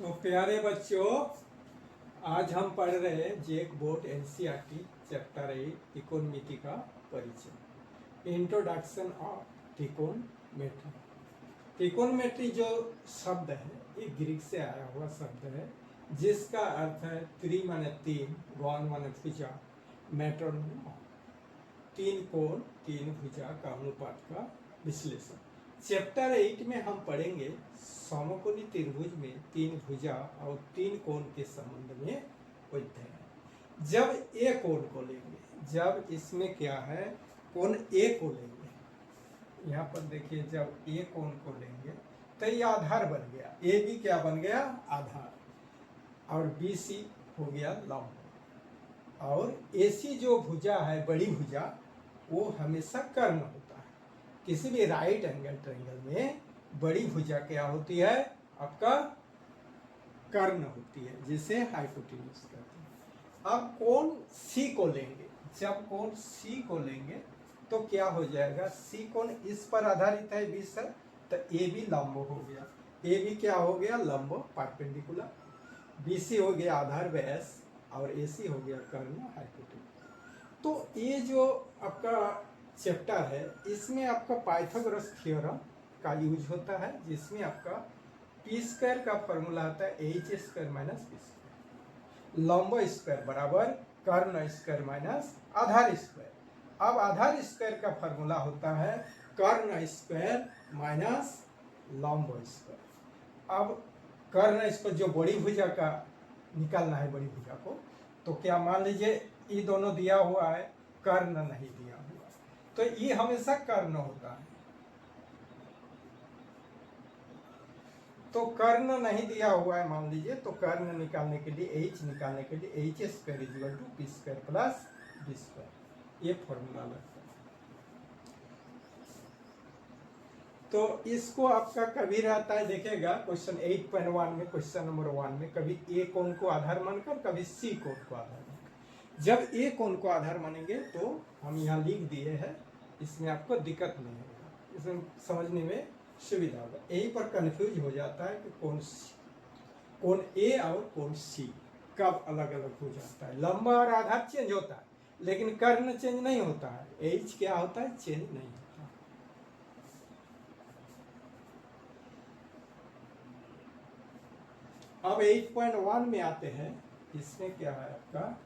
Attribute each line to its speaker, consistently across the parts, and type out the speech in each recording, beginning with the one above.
Speaker 1: तो प्यारे बच्चों, आज हम पढ़ रहे हैं जेक बोर्ड एनसीईआरटी चैप्टर 8 त्रिकोणमिति का परिचय। Introduction of त्रिकोणमेट्री। त्रिकोणमेट्री जो शब्द है ये ग्रीक से आया हुआ शब्द है, जिसका अर्थ है त्रि माने तीन, गौन माने भुजा, मेट्रोन तीन कोण तीन भुजा का अनुपात का विश्लेषण। चैप्टर 8 में हम पढ़ेंगे समकोणी त्रिभुज में तीन भुजा और तीन कोण के संबंध में अध्ययन। जब ए कोण को लेंगे, जब इसमें क्या है कोण ए को लेंगे, यहाँ पर देखिए जब ए कोण को लेंगे तो ये आधार बन गया, ए भी क्या बन गया आधार, और बी सी हो गया लंब, और एसी जो भुजा है बड़ी भुजा वो हमेशा कर्ण होता है। किसी भी राइट एंगल ट्रायंगल में बड़ी भुजा क्या होती है आपका कर्ण होती है, जिसे हाइपोटेन्यूज कहते हैं। अब कोण सी को लेंगे, जब कोण सी को लेंगे तो क्या हो जाएगा, सी कोण इस पर आधारित है बी से, तो ए भी लंब हो गया, ए भी क्या हो गया लंब परपेंडिकुलर, बी सी हो गया आधार व्यास, और ए सी हो गया कर्ण हाइपोटेन्यूज। तो ये जो आपका चैप्टर है इसमें आपका पाइथागोरस थ्योरम का यूज होता है, जिसमें आपका पी स्क्वायर का फॉर्मूला आता है H square minus P square, लंब स्क्वायर बराबर कर्ण स्क्वायर माइनस आधार स्क्वायर। अब आधार स्क्वायर का फॉर्मूला होता है कर्ण स्क्वायर माइनस लंब स्क्वायर। अब कर्ण स्क्वायर जो बड़ी भुजा का निकालना है बड़ी भुजा को, तो क्या मान लीजिए ये दोनों दिया हुआ है, कर्ण नहीं दिया हुआ, तो ये हमेशा कर्ण होता है। तो कर्ण नहीं दिया हुआ है मान लीजिए, तो कर्ण निकालने के लिए एच निकालने के लिए H square equal to P square plus B square, ये फॉर्मूला लगता है। तो इसको आपका कभी रहता है, देखिएगा क्वेश्चन 8.1 में, क्वेश्चन नंबर 1 में कभी ए कोण को आधार मानकर, कभी सी कोण को आधार मानकर। जब ए कोण को आधार मानेंगे तो हम यहाँ लिख दिए हैं, इसमें आपको दिक्कत नहीं होगा, इसमें समझने में सुविधा होगा। यहीं पर कंफ्यूज हो जाता है कि कोण ए और कोण सी कब अलग अलग हो जाता है। लंबा और आधार चेंज होता है, लेकिन कर्ण चेंज नहीं होता है, एच क्या होता है चेंज नहीं होता। अब 8.1 में आते हैं, इसमें क्या है आपका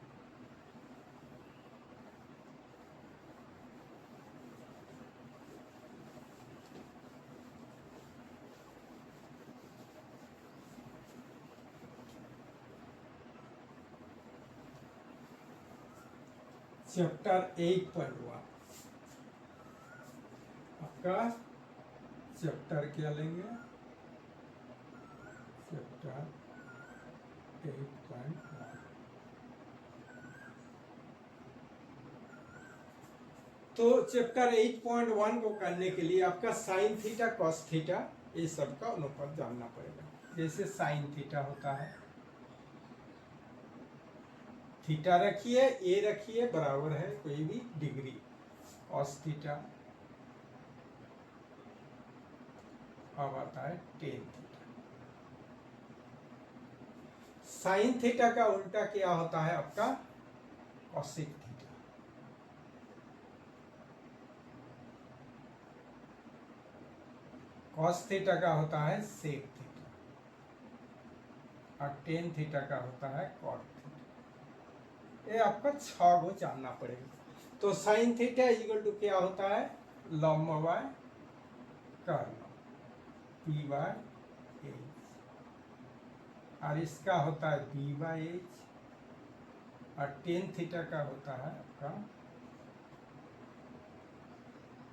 Speaker 1: चैप्टर 8.1। आपका चैप्टर क्या लेंगे, चैप्टर 8.1। तो चैप्टर 8.1 को करने के लिए आपका साइन थीटा कॉस थीटा ये सब का अनुपात जानना पड़ेगा। जैसे साइन थीटा होता है, थीटा रखिए ए रखिए बराबर है कोई भी डिग्री, कॉस थीटा अब आता है टेन थीटा। साइन थीटा का उल्टा क्या होता है आपका कॉसिक थीटा। कॉस थीटा का होता है सेक थीटा, और टेन थीटा का होता है कॉट थीटा। ये आपको 6 को जानना पड़ेगा। तो साइन थीटा इक्वल टू क्या होता है लंब बाय कर्ण पी बाय एच, और इसका होता है बी बाय एच, और टेन थीटा का होता है आपका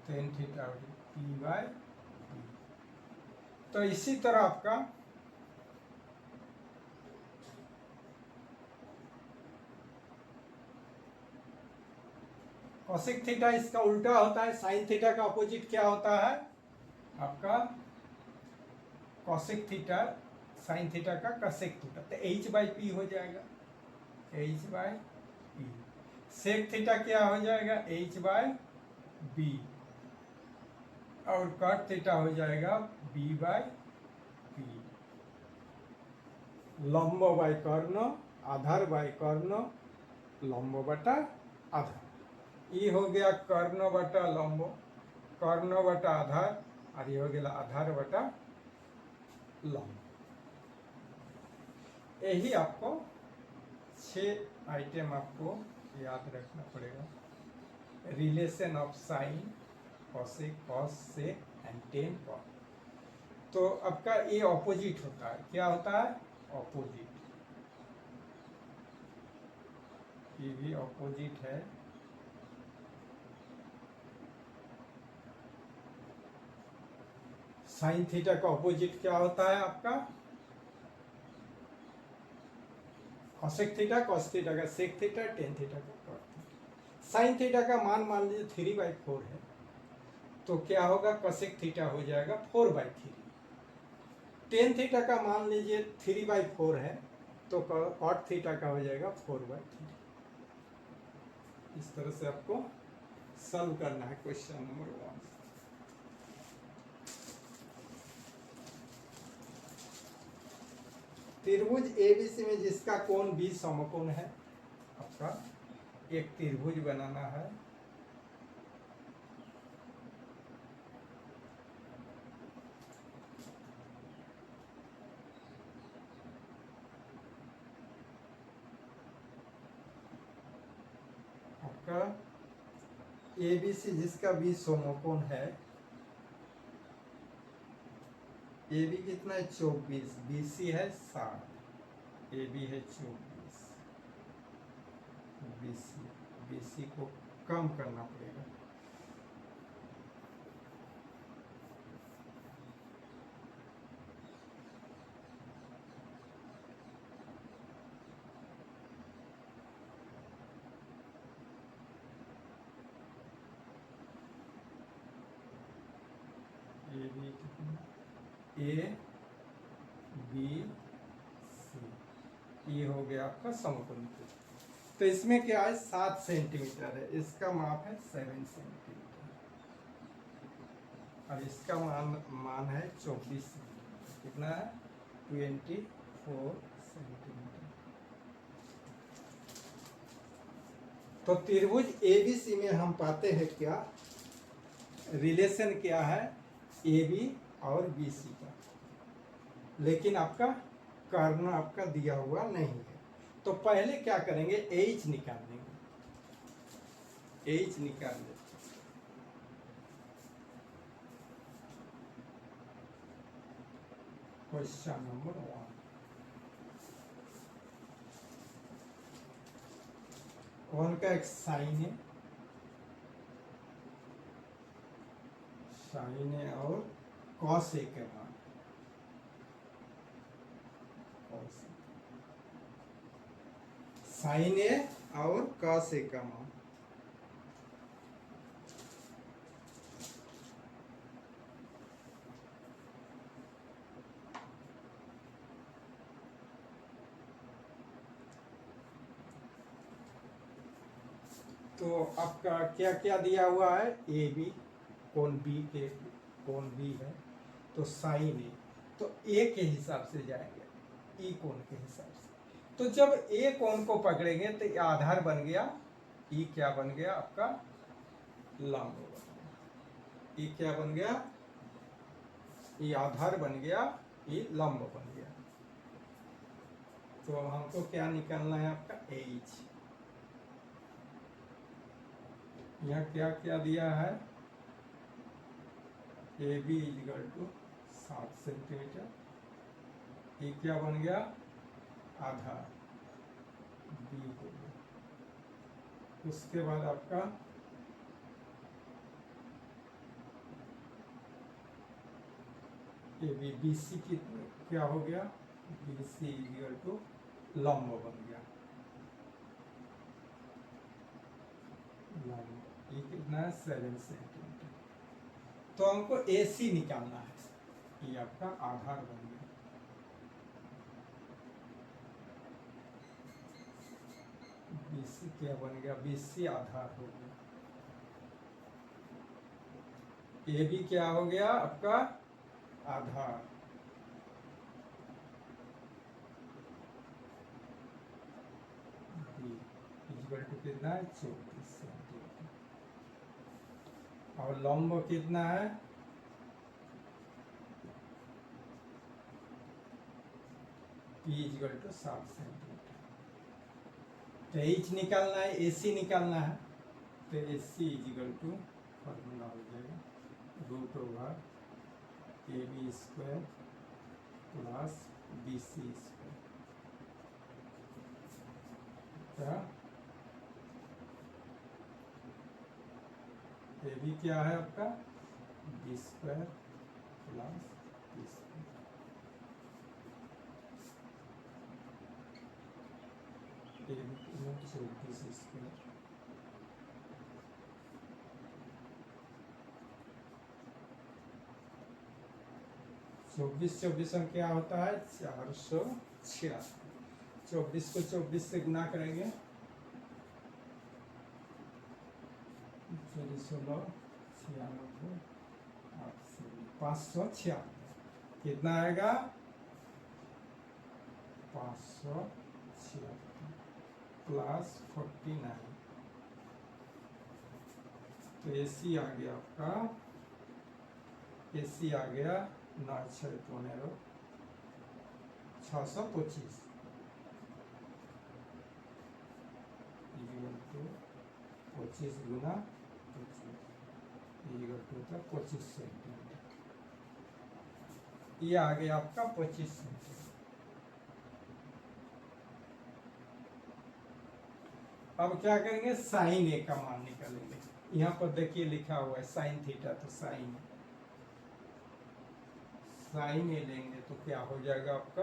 Speaker 1: tan theta P by B. तो इसी तरह आपका कॉसिक थीटा इसका उल्टा होता है, साइन थीटा का अपोजिट क्या होता है आपका कॉसिक थीटा, साइन थीटा का कॉसेक थीटा, तो एच बाई पी हो जाएगा, H by P. Sec theta क्या हो जाएगा एच बाई बी, और कॉट थीटा हो जाएगा बी बाई पी। लंब बाय कर्ण, आधार बाय कर्ण, लंब बटा आधार। ये हो गया कर्ण बटा लंब, कर्ण बटा आधार, और ये हो गया आधार बटा लंब। यही आपको 6 आइटम आपको याद रखना पड़ेगा। Relation of sine, cosec, cos, sec and tan cot. तो आपका ये ऑपोजिट होता है, क्या होता है? ऑपोजिट। ये भी ऑपोजिट है। साइन थीटा का ऑपोजिट क्या होता है आपका? कॉसेक थीटा, कॉस थीटा का सेक थीटा, टेन थीटा का कॉट थीटा। साइन थीटा का मान लीजिए 3/4 है, तो क्या होगा? कॉसेक थीटा हो जाएगा 4/3। टेन थीटा का मान लीजिए 3/4 है, तो कॉट थीटा का हो जाएगा 4/3। इस तरह से आपको सॉल्व करना है क्वेश्चन नंबर 1। त्रिभुज एबीसी में जिसका कोण बी समकोण है, आपका एक त्रिभुज बनाना है। आपका एबीसी जिसका बी समकोण है, ए बी कितना है? 24, बीसी है 60, ए बी है 24, बीसी, बीसी को कम करना पड़ेगा। ए बी कितना? ए बी सी, ये हो गया आपका समकोण। तो इसमें क्या है? 7 सेंटीमीटर है, इसका माप है 7 सेंटीमीटर, और इसका मान है 24 सेंटीमीटर। कितना है? 24 सेंटीमीटर। तो त्रिभुज एबीसी में हम पाते हैं क्या? रिलेशन क्या है? ए बी और बी सी का, लेकिन आपका कर्ण आपका दिया हुआ नहीं है। तो पहले क्या करेंगे? एच निकाल देंगे, एच निकाल देते। क्वेश्चन नंबर 1 का एक साइन है, साइन है और कॉस ए के मान, साइन ए और कॉस ए का मान। तो आपका क्या क्या दिया हुआ है? ए बी, कोण बी के कोण बी है, तो साइन ए, तो ए के हिसाब से जाएंगे, ई कोण के हिसाब से। तो जब ए कोण को पकड़ेंगे तो ये आधार बन गया, ई क्या बन गया? आपका लंब बन गया। ई क्या बन गया? ई आधार बन गया, ई लंब बन गया। तो हमको क्या निकालना है? आपका एच। यहाँ क्या क्या दिया है? A B equal to 7 centimetre, ये क्या बन गया? आधार बी हो गया। उसके बाद आपका ए बी, बी सी की क्या हो गया? बी सी इजिकल टू लंब बन गया, लंब। ये कितना है? 7 सेंटीमीटर। तो हमको ए सी निकालना है, ये आपका आधार बन गया। बीसी क्या बन गया? बीसी आधार हो गया। ए बी क्या हो गया? आपका आधार, पी इक्वल टू कितना है 24 सेंटीमीटर, और लंब कितना है पी इक्वल टू 7 सेंटीमीटर। तो एच निकालना है, एसी निकालना है, तो एसी इक्वल टू फॉर्मूला हो जाएगा √AB² प्लस BC²। AB क्या है आपका B² प्लस B²। AB 24² 24 में क्या होता है 446। 24 को 24 से गुना करेंगे 596 कितना आएगा 576 प्लस 49। तो एसी आ गया आपका, एसी आ गया 9×6 = 625 25 गुना 25 सेंटीमीटर। ये आ गया आपका 25 सेंटीमीटर। अब क्या करेंगे साइन ए का मान निकालेंगे। यहाँ पर देखिए लिखा हुआ है साइन थीटा, तो साइन ए लेंगे तो क्या हो जाएगा आपका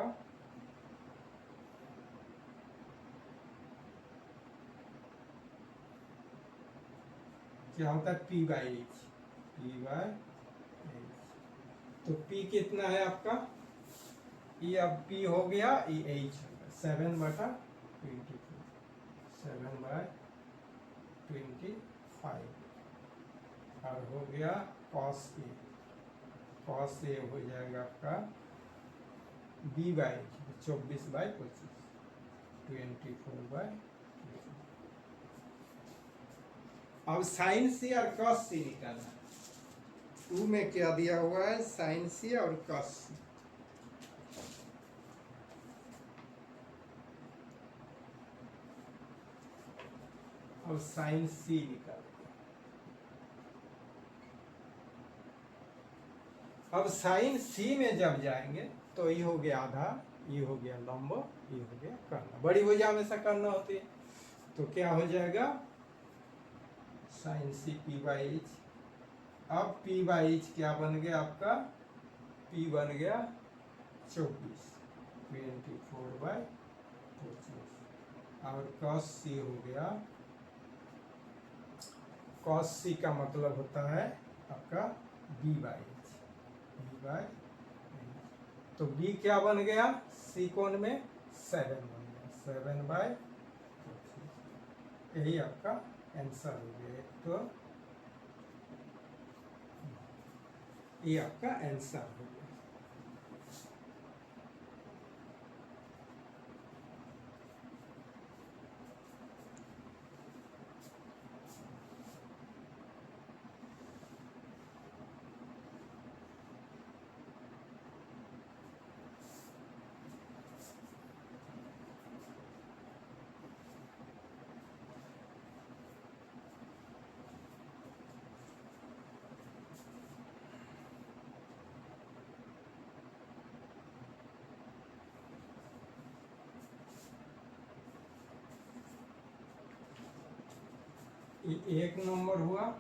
Speaker 1: क्या होता है P/H। तो P कितना है आपका, ये अब P हो गया, ये H हो गया 7/24 7/25 और हो गया cos A हो जाएगा आपका B/H 24/25 24/25। अब साइन C और cos C निकालना है। 2 में क्या दिया हुआ है साइन C और cos C। अब साइन C निकालेंगे। अब साइन C में जब जाएंगे तो ये हो गया आधा, ये हो गया लंब, ये हो गया कर्ण। बड़ी भुजा हमेशा कर्ण होती है, तो क्या हो जाएगा साइन C P/H। अब P/H क्या बन गया आपका, P बन गया 24 24/25 और cos C हो गया, cos C का मतलब होता है आपका B/H। तो B क्या बन गया C कोण में 7 बन गया 7/25। यही आपका आंसर हो गया। तो ये आपका आंसर हो गया। ये 1 नंबर हुआ और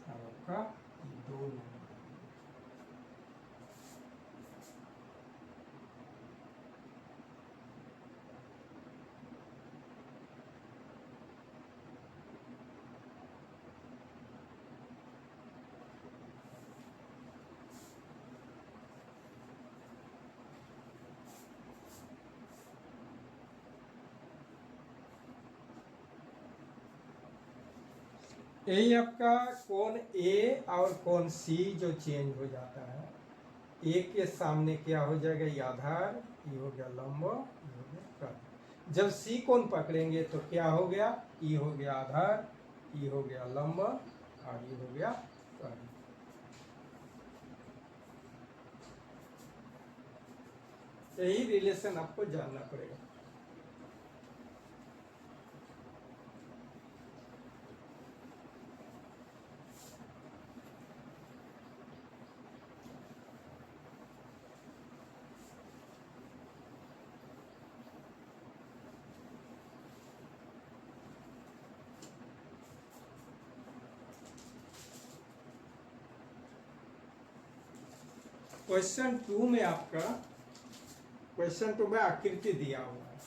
Speaker 1: आपका 2 नंबर। यही आपका कोण ए और कोण सी जो चेंज हो जाता है, ए के सामने क्या हो जाएगा, ये आधार, ये हो गया लंब, ये हो गया कर्ण। जब सी कोण पकड़ेंगे तो क्या हो गया, ई हो गया आधार, ई हो गया लंब और ई हो गया कर्ण। यही रिलेशन आपको जानना पड़ेगा। क्वेश्चन 2 में आपका, क्वेश्चन 2 में आकृति दिया हुआ है।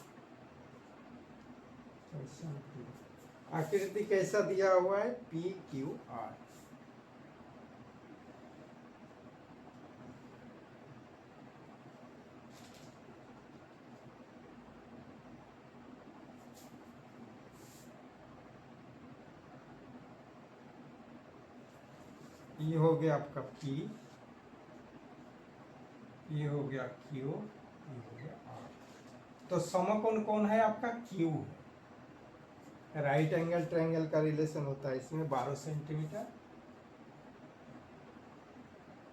Speaker 1: क्वेश्चन 2 आकृति कैसा दिया हुआ है, पी क्यू आर। ये हो गया आपका P, ये हो गया Q, ये हो गया R। तो समकोण कौन है आपका, Q है। राइट एंगल ट्रायंगल का रिलेशन होता है इसमें 12 सेंटीमीटर,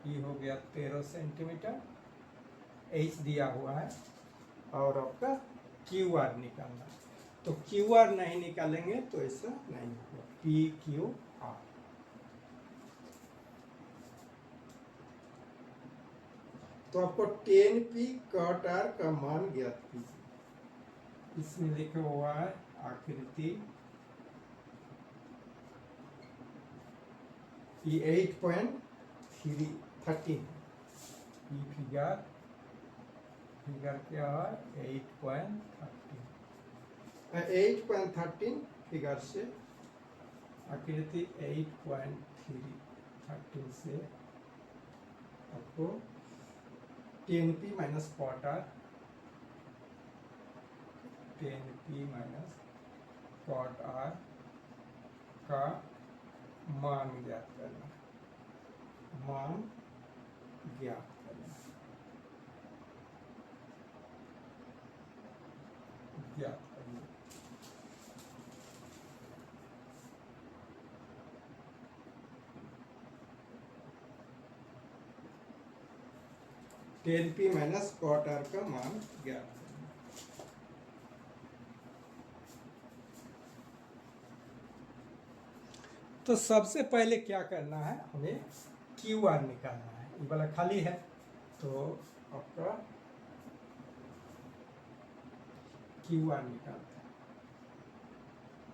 Speaker 1: ये हो गया 13 सेंटीमीटर, H दिया हुआ है और आपका QR निकालना है। तो QR नहीं निकालेंगे तो ऐसा नहीं होगा, PQR। तो आपको 10P cot R का मान ज्ञात कीजिए। इसमें लिखा हुआ है आकृति, ये 8.13 ये फिगर क्या है 8.13 फिगर से आकृति 8.13 से आपको 10P minus cot R, 10P minus cot R का मान ज्ञात करना, मान ज्ञात करना, ज्ञात करना। Ten P minus cot R का मान ज्ञात करना। तो सबसे पहले क्या करना है, हमें QR निकालना है। ये वाला खाली है तो आपका QR निकालते हैं।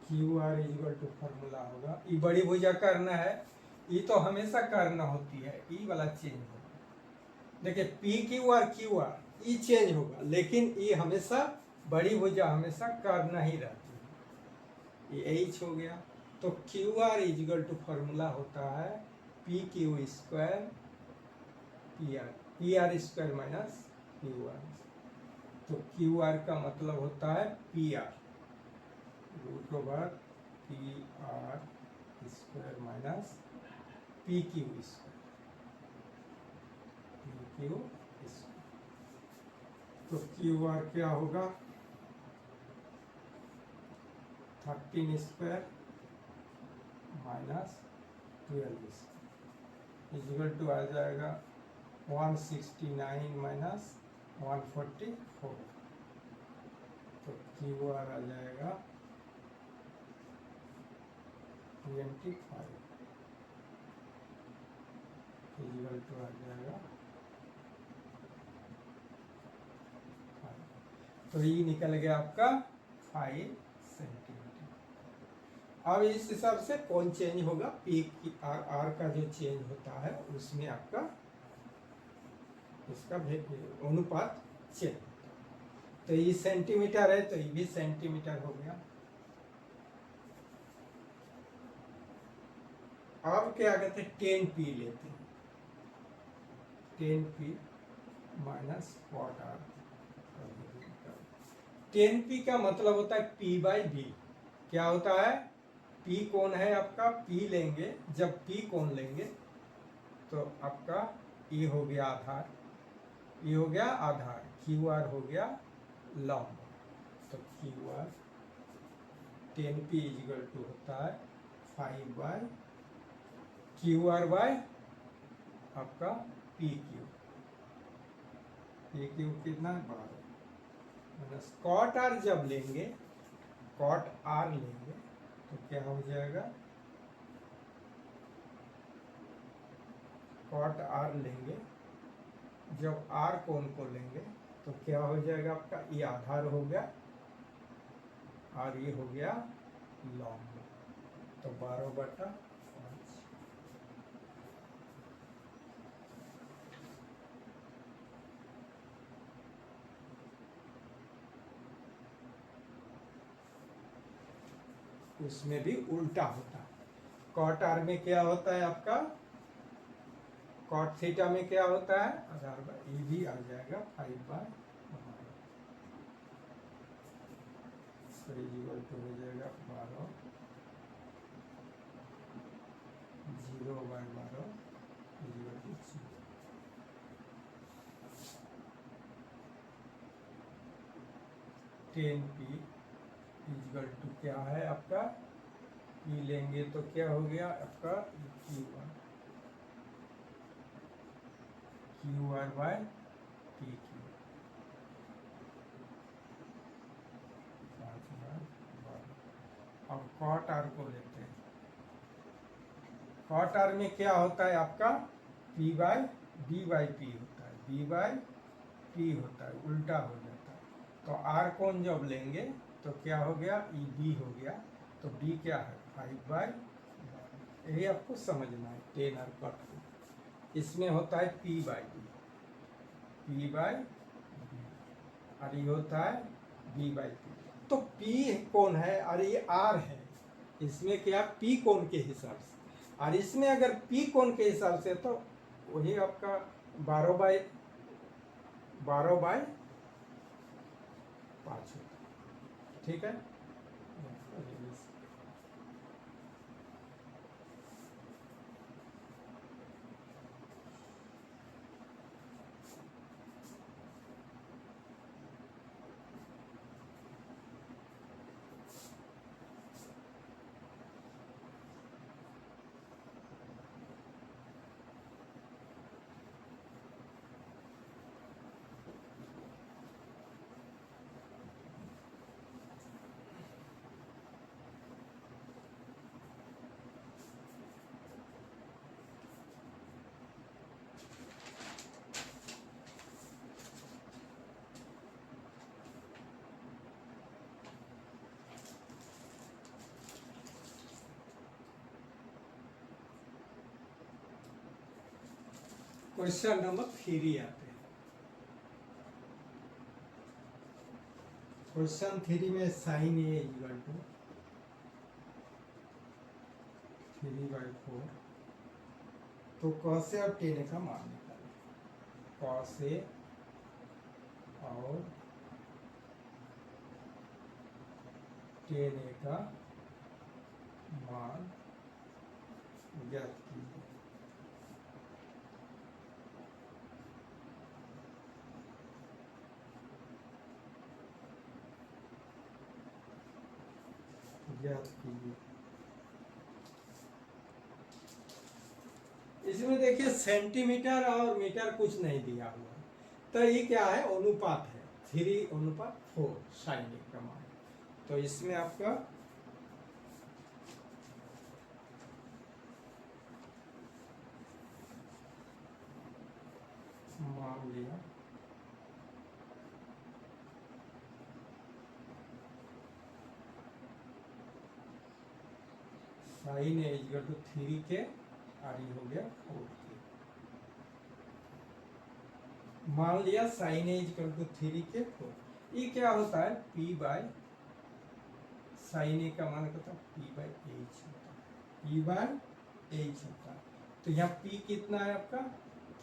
Speaker 1: QR इक्वल टू फॉर्मूला होगा, ये बड़ी भुजा करना है, ये तो हमेशा करना होती है, ये वाला चेंज होगा। देखिए PQR QR ये चेंज होगा, लेकिन ये हमेशा बड़ी भुजा हमेशा करना ही रहती है। ये H हो गया, तो QR इक्वल टू फॉर्मूला होता है PQ square PR square minus QR। तो QR का मतलब होता है PR root over PR square minus PQ square, PQ square. तो QR क्या होगा 13 square minus 12 square equal to आ जाएगा 169 माइनस 144। तो QR आ जाएगा 25 इक्वल टू आ जाएगा 5। तो ये निकल गया आपका 5 सेंटीमीटर। अब इस हिसाब से कौन चेंज होगा, P R का जो चेंज होता है उसमें आपका इसका अनुपात चेंज होता है। तो ये सेंटीमीटर है तो ये भी सेंटीमीटर हो गया। अब क्या कहते हैं 10P लेते हैं, 10P minus cot R। 10P का मतलब होता है P/B। क्या होता है, P कौन है आपका, P लेंगे, जब P कौन लेंगे तो आपका ये हो गया आधार, ये हो गया आधार, QR हो गया लंब। तो Q R 10p is equal to होता है 5/QR/, आपका पी क्यू कितना है 12 माइनस कॉट आर जब लेंगे, कॉट आर लेंगे तो क्या हो जाएगा, कॉट आर लेंगे जब आर कोण को लेंगे तो क्या हो जाएगा आपका, ये आधार हो गया और ये हो गया लॉन्ग, तो 12/5। उसमें भी उल्टा होता है, कॉट आर में क्या होता है आपका, कॉट थीटा में क्या होता है आधार बाय, ये भी आ जाएगा 5/, तो इक्वल टू हो जाएगा 12 0/12 equal to 0। Tan P equal to क्या है आपका, पी लेंगे तो क्या हो गया आपका QR/PQ 5/12। अब कॉट आर को लेते हैं, कॉट आर में क्या होता है आपका, P/D/P होता है, B/P होता है, उल्टा हो जाता है। तो आर कोण जब लेंगे तो क्या हो गया, ई बी हो गया, तो बी क्या है 5/12। यही आपको समझना है 10 और कट को। इसमें होता है P/D, P/D और ये होता है B/P। तो P कौन है और ये R है, इसमें क्या P कोण के हिसाब से, और इसमें अगर P कोण के हिसाब से तो वही आपका 12/5 होता है, ठीक है। क्वेश्चन नंबर 3 आते हैं। क्वेश्चन 3 में साइन ए इक्वल टू 3/4, तो cos ए और tan ए का मान निकालें, cos ए और tan ए का मान ज्ञात कीजिए। ज्ञात कीजिए। इसमें देखिए सेंटीमीटर और मीटर कुछ नहीं दिया हुआ, तो ये क्या है, अनुपात है 3/4 साइन ए का मान। तो इसमें आपका मान लिया साइन ए इक्वल टू 3 के और ये हो गया 4 के। मान लिया साइन ए इक्वल टू 3 के 4। ये क्या होता है, साइन ए का मान होता है P/H होता है, P/H होता है। तो यहाँ P कितना है आपका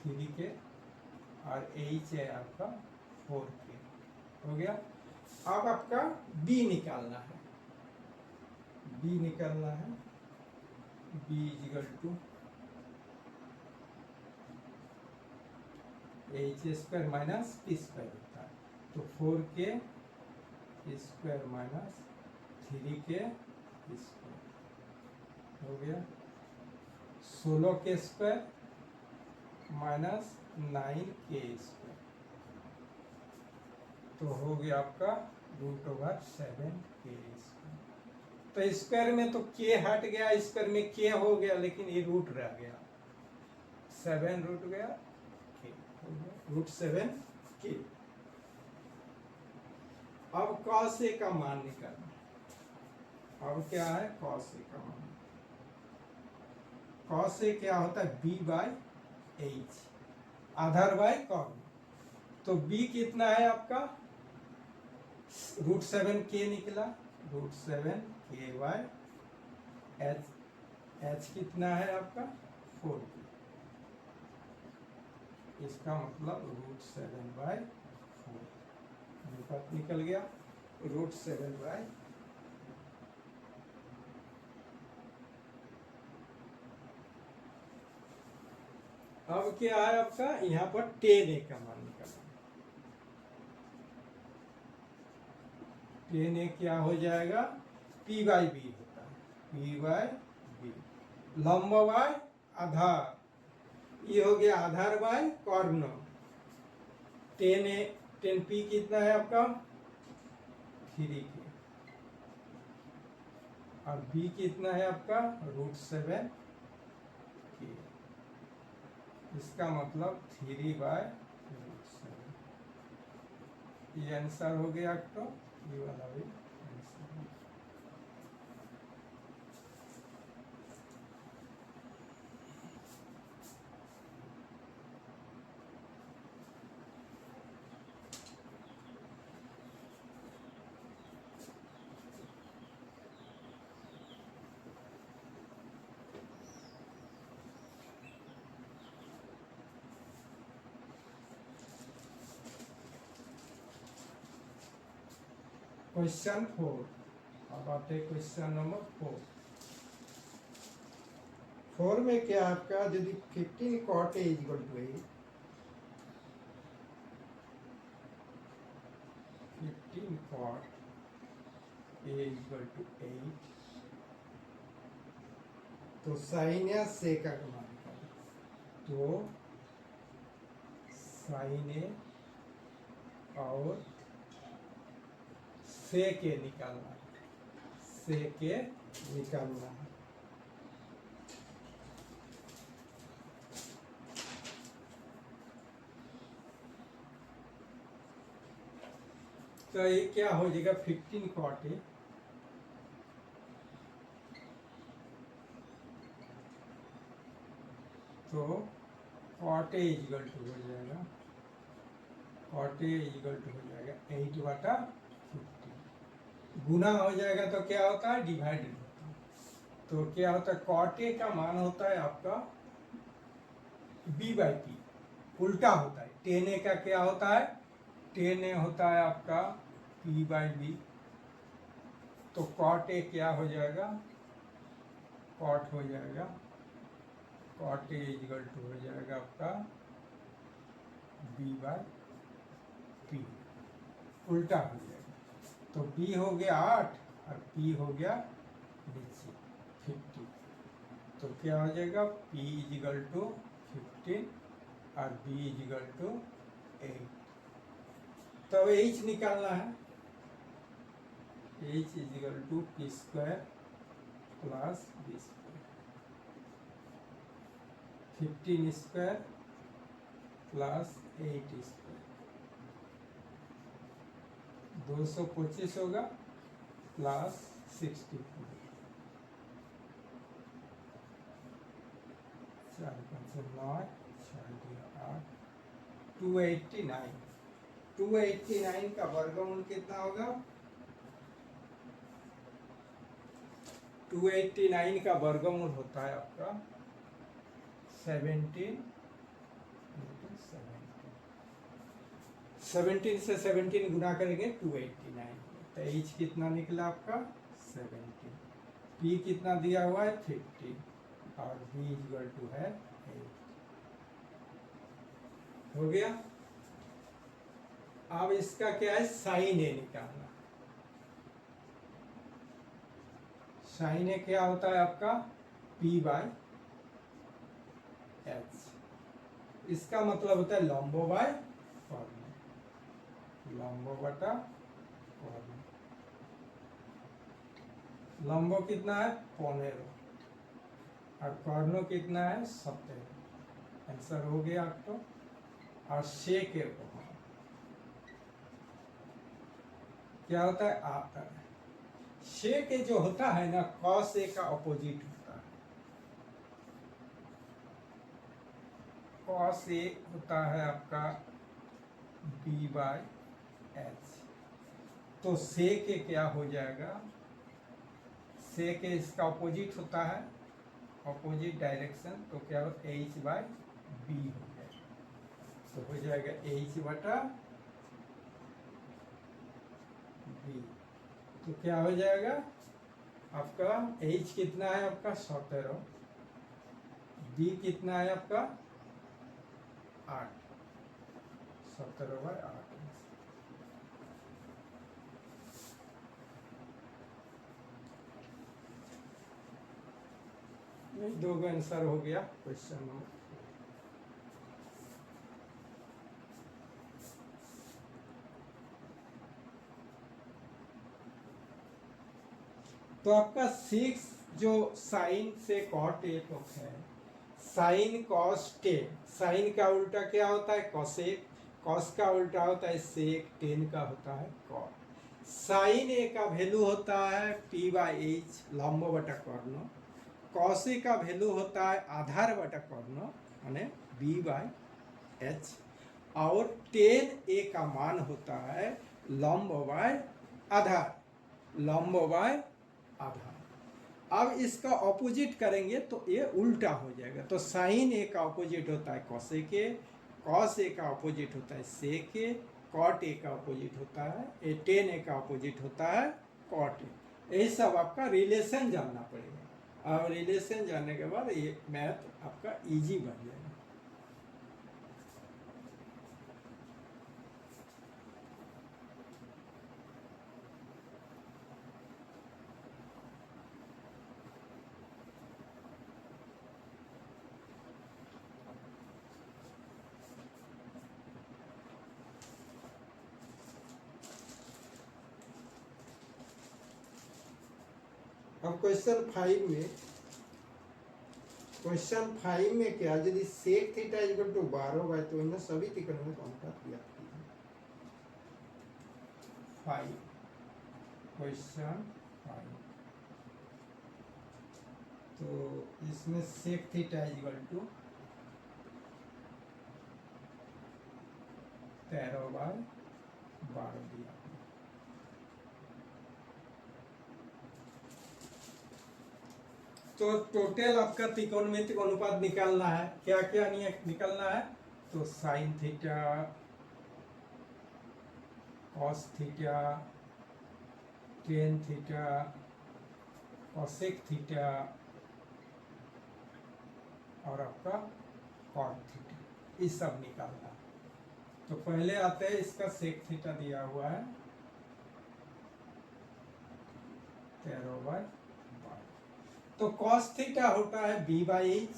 Speaker 1: 3 के और H है आपका 4 के, हो गया। अब आपका B निकालना है, B निकालना है, B equal to H² minus P² होता है। तो 4 के स्क्वायर माइनस 3k स्क्वायर हो गया 16k square minus 9k square, तो हो गया आपका √7k स्क्वायर। तो स्क्वायर में तो k हट गया, स्क्वायर में k हो गया, लेकिन ये रूट रह गया, 7 रूट गया k हो गया √7k। अब cos a का मान निकालना, अब क्या है cos a का मान, cos a क्या होता है b/h, आधार बाय कॉर्नर, तो b कितना है आपका √7k निकला, √7k/h, h कितना है आपका 4k, इसका मतलब √7/4 निकल गया √7/। अब क्या है आपका यहाँ पर tan a का मान निकालना, tan a क्या हो जाएगा p/b होता है, p/b, लंब बाय आधार, ये हो गया आधार बाय कॉर्नर, tan p कितना है आपका 3k, और b कितना है आपका √7k, इसका मतलब 3/√7, ये आंसर हो गया आपका, ये वाला भी आंसर। क्वेश्चन 4, अब आते हैं क्वेश्चन नंबर 4 में क्या आपका यदि 15 cot a = 8, 15 cot a = 8, तो sin या sec का मान निकालो, तो sin a और sec a निकालना है, sec a निकालना है, तो ये क्या हो जाएगा 15 cot a, तो cot a = हो जाएगा, cot a = हो जाएगा 8/15, गुना हो जाएगा तो क्या होता है डिवाइडेड होता है, तो क्या होता है cot a का मान होता है आपका b/p, उल्टा होता है, tan a का क्या होता है, tan a होता है आपका p/b, तो cot a क्या हो जाएगा, cot हो जाएगा, cot a = हो जाएगा आपका b/p, उल्टा हो जाएगा, तो b हो गया 8 और p हो गया नीचे 50, तो क्या हो जाएगा p = 15 और b = 8, तब h निकालना है, h = p² + b², 15² + 8², 225 होगा प्लस 64, 4 5 9 6 8, 289, 289 का वर्गमूल कितना होगा, 289 का वर्गमूल होता है आपका 17 × 17 से 17 गुना करेंगे 289, तो h कितना निकला आपका 17, p कितना दिया हुआ है 50 और b = है 8, हो गया। अब इसका क्या है sin a निकालना, साइन ए क्या होता है आपका P बाय एच। इसका मतलब होता है लंबो बाय कॉर्नर, लंबो बटा कॉर्नर। लंबो कितना है 15 और कॉर्नर कितना है 17। आंसर हो गया आपको। और शेक ए को क्या होता है शेक ए जो होता है ना कॉस ए का अपोजिट होता है। कॉस ए होता है आपका बी बाय एच। तो सेक ए क्या हो जाएगा, सेक ए इसका अपोजिट होता है, अपोजिट डायरेक्शन, तो क्या हो एच बाय बी हो जाएगा। तो हो जाएगा एच बटा बी। तो क्या हो जाएगा आपका एच कितना है आपका 17, बी कितना है आपका 8, 17/8। दो का आंसर हो गया क्वेश्चन नंबर। तो आपका 6 जो साइन से कॉट ए तक है, साइन कॉस टेन, साइन का उल्टा क्या होता है कॉसेक, कॉस का उल्टा होता है सेक, टेन का होता है कॉट। साइन ए का वैल्यू होता है P बाय एच लंबो बटा कॉर्नर, कॉस ए का वैल्यू होता है आधार बटा कॉर्नर माने B बाय एच, और टेन ए का मान होता है लंबो बाय आधार, लंबो बाय आधार। अब इसका ऑपोजिट करेंगे तो ये उल्टा हो जाएगा। तो साइन ए का ऑपोजिट होता है कॉसेक ए, कॉस ए का ऑपोजिट होता है सेक ए, कॉट ए का ऑपोजिट होता है टेन ए का ऑपोजिट होता है कॉट ए। यही सब आपका रिलेशन जानना पड़ेगा, और रिलेशन जानने के बाद ये मैथ आपका इजी बन जाएगा। अब क्वेश्चन 5 में क्या, यदि सेक थीटा इक्वल टू 12 है तो इन सभी त्रिकोणों में अनुपात ज्ञात कीजिए। 5 क्वेश्चन 5, तो इसमें सेक थीटा इक्वल टू 13/12 दिया। तो टोटल आपका त्रिकोणमितिक अनुपात निकालना है, क्या क्या निकालना है, तो sine theta, cos theta, tan theta, cosec theta और आपका कॉट थीटा, ये सब निकालना है। तो पहले आते हैं इसका सेक थीटा दिया हुआ है 13/12। तो कॉस थीटा होता है B बाई एच,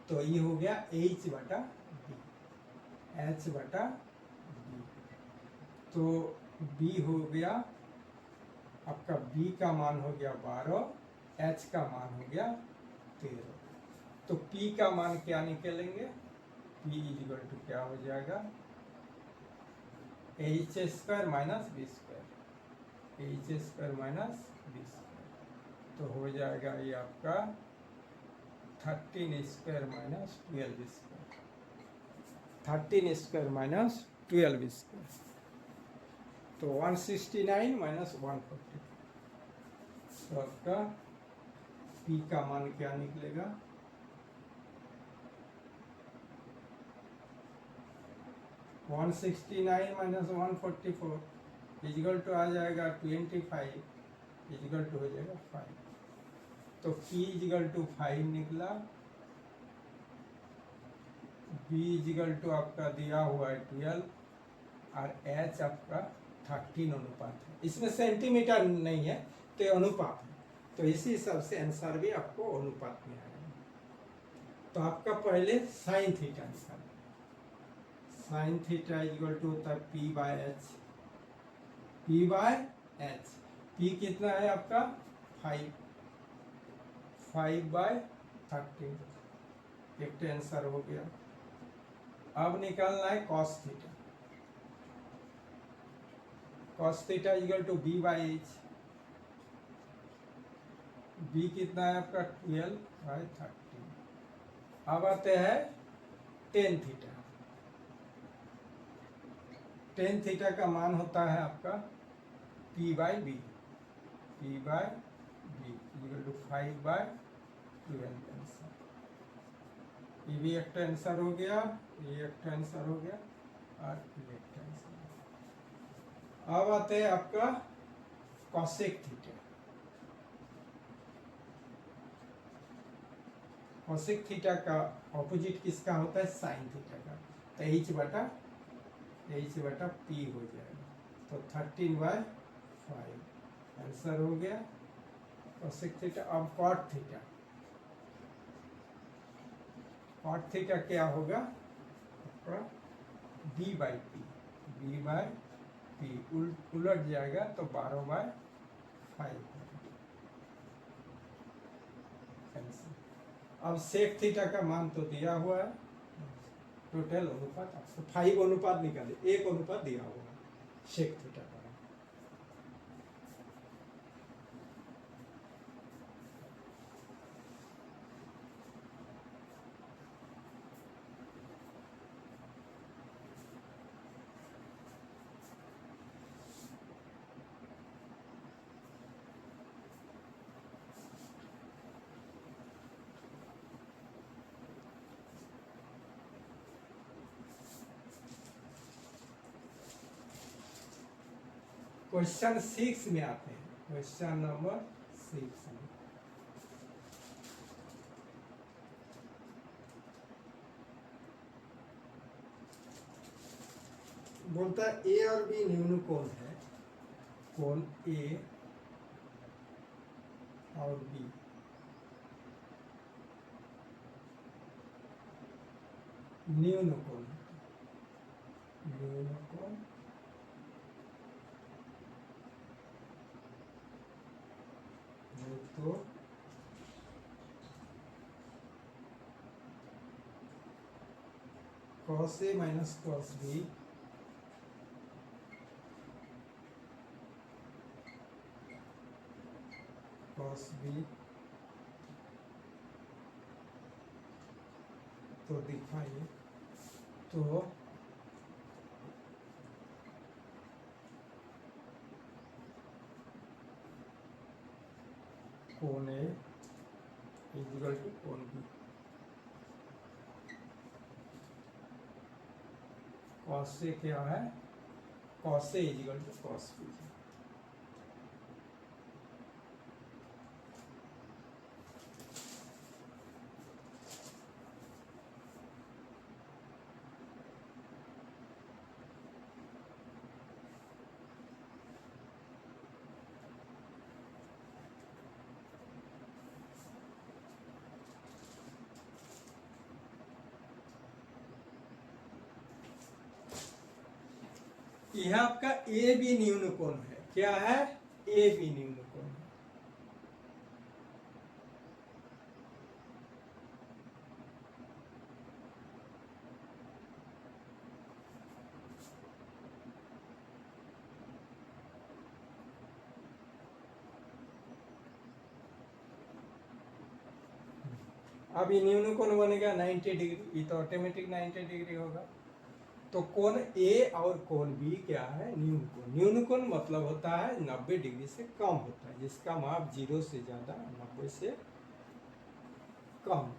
Speaker 1: तो ये हो गया H बटा B, H बटा B। तो B हो गया आपका, B का मान हो गया 12, H का मान हो गया 13। तो P का मान क्या निकलेंगे, P इक्वल टू क्या हो जाएगा H² minus B², H² minus B²। तो हो जाएगा ये आपका 13² माइनस 12², 13² माइनस 12²। तो 169 माइनस 140। तो आपका P का मान क्या निकलेगा, वन 169 माइनस 144 इजिकल टू आ जाएगा 25, इजिकल टू हो जाएगा 5। तो P इजिकल टू 5 निकला, B इजिकल टू आपका दिया हुआ है 12 और H आपका 13 अनुपात है। इसमें सेंटीमीटर नहीं है तो अनुपात है। तो इसी हिसाब से आंसर भी आपको अनुपात में आएगा। तो आपका पहले साइन थीटा निकालें। साइन थीटा इक्वल टू होता है P by H. P by H, P कितना है आपका 5, 5/13। एक तो आंसर हो गया। अब निकालना है cos theta. Cos theta equal to B by H. B कितना है आपका 12/13। अब आते हैं टेन थीटा। टेन थीटा का मान होता है आपका P by B. P by B equal to 5/12 answer. ये भी एक आंसर हो गया, ये एक आंसर हो गया और ये एक आंसर। अब आते हैं आपका कॉसेक थीटा। कॉसेक थीटा का ऑपोजिट किसका होता है? साइन थीटा का। तो h/p हो जाएगा। तो 13/5 आंसर हो गया कॉसेक थीटा। अब कॉट थीटा। कॉट थीटा क्या होगा आपका? b by p. b by P उलट जाएगा तो 12/5। अब सेक थीटा का मान तो दिया हुआ है। टोटल अनुपात आपको 5 अनुपात निकाले, 1 अनुपात दिया हुआ है सेक थीटा का। क्वेश्चन 6 में आते हैं। क्वेश्चन नंबर 6 में बोलता है ए और बी न्यून कोण है। कोण ए और बी न्यून कोण है। न्यून कोण तो cos A minus cos B cos B तो दिखाइए। तो कोण A इक्वल टू कोण B। cos A क्या है? cos A equal to cos B। यह आपका ए बी न्यून कोण है। क्या है? ए बी न्यून कोण है। अब ये न्यून कोण बनेगा 90 डिग्री। ये तो ऑटोमेटिक 90 डिग्री होगा। तो कोण ए और कोण बी क्या है? न्यून कोण। न्यून कोण मतलब होता है 90 डिग्री से कम होता है, जिसका माप 0 से ज्यादा 90 से कम।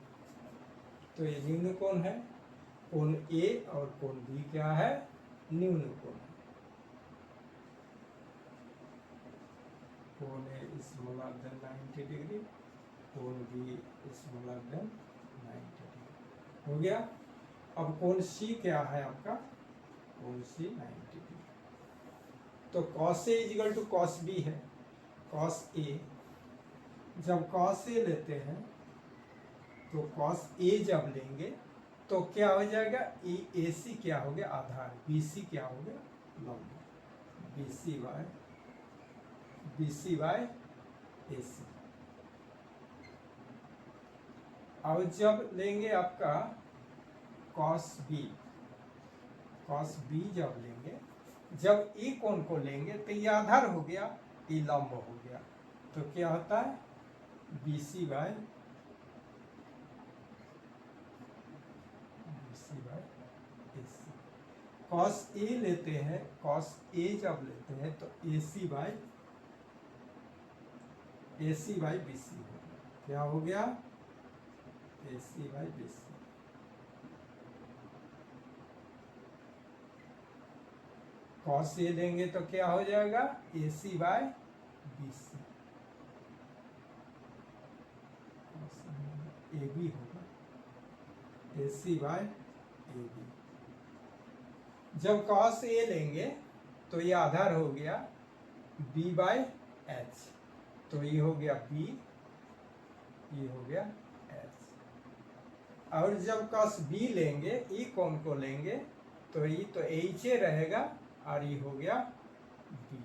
Speaker 1: तो ये न्यून कोण है। कोण ए और कोण बी क्या है? न्यून कोण है। कोण ए स्मॉलर देन 90 डिग्री, कोण बी स्मॉलर देन 90 डिग्री। हो गया। अब कोण सी क्या है आपका? कोण सी 90 डिग्री। तो cos A equal to cos B है। cos A जब कॉस ए लेते हैं तो कॉस ए जब लेंगे तो क्या हो जाएगा, ए सी क्या हो गया आधार, बी सी क्या हो गया लंब, बी सी बाय ए सी। और जब लेंगे आपका कॉस बी जब लेंगे, जब ई कोण को लेंगे तो ये आधार हो गया, ई लंब हो गया, तो क्या होता है B C by A C. Cos A लेते हैं, कॉस ए जब लेते हैं तो ए सी बाय बी सी हो गया, क्या हो गया A C by B C. Cos A लेंगे तो क्या हो जाएगा A C by B C, A B होगा A C by A B. जब कॉस ए लेंगे तो ये आधार हो गया बी बाय एच, तो ये हो गया बी, ये हो गया एच। और जब कॉस बी लेंगे, ई कोण को लेंगे तो ये तो एच ए रहेगा और ये हो गया बी।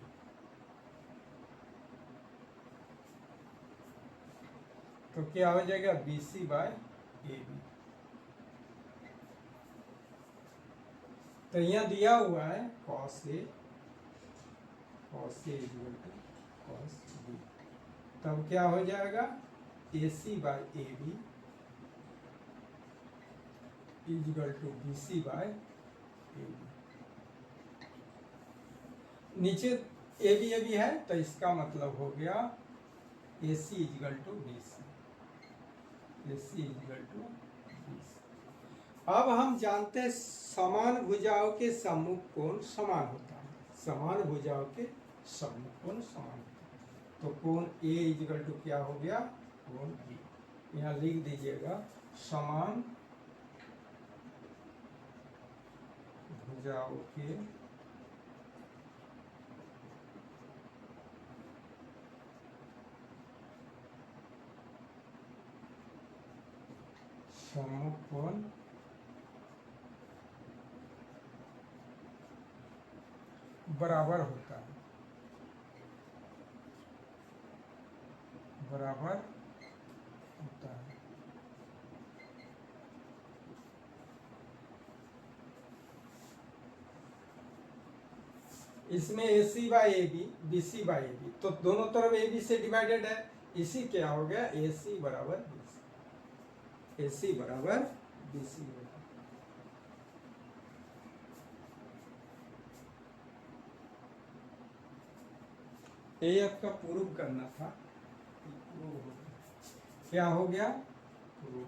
Speaker 1: तो क्या हो जाएगा B C by A B. तो यहाँ दिया हुआ है cos A equal to cos B, तब क्या हो जाएगा A C by A B equal to B C by A B. नीचे ए बी है तो इसका मतलब हो गया A C equal to B C, A C equal to B C. अब हम जानते हैं समान भुजाओं के सम्मुख कोण समान होता है, समान भुजाओं के सम्मुख कोण समान होता है। तो कोण ए इक्वल टू क्या हो गया कोण बी, यहाँ लिख दीजिएगा समान भुजाओं के सम्मुख कोण बराबर होता है, बराबर होता है। इसमें A C by A B, B C by A B, तो दोनों तरफ ए बी से डिवाइडेड है, इसी क्या हो गया ए सी बराबर बी सी, ए सी बराबर बी सी होगा। ये आपका प्रूव करना था, क्या हो गया प्रूव।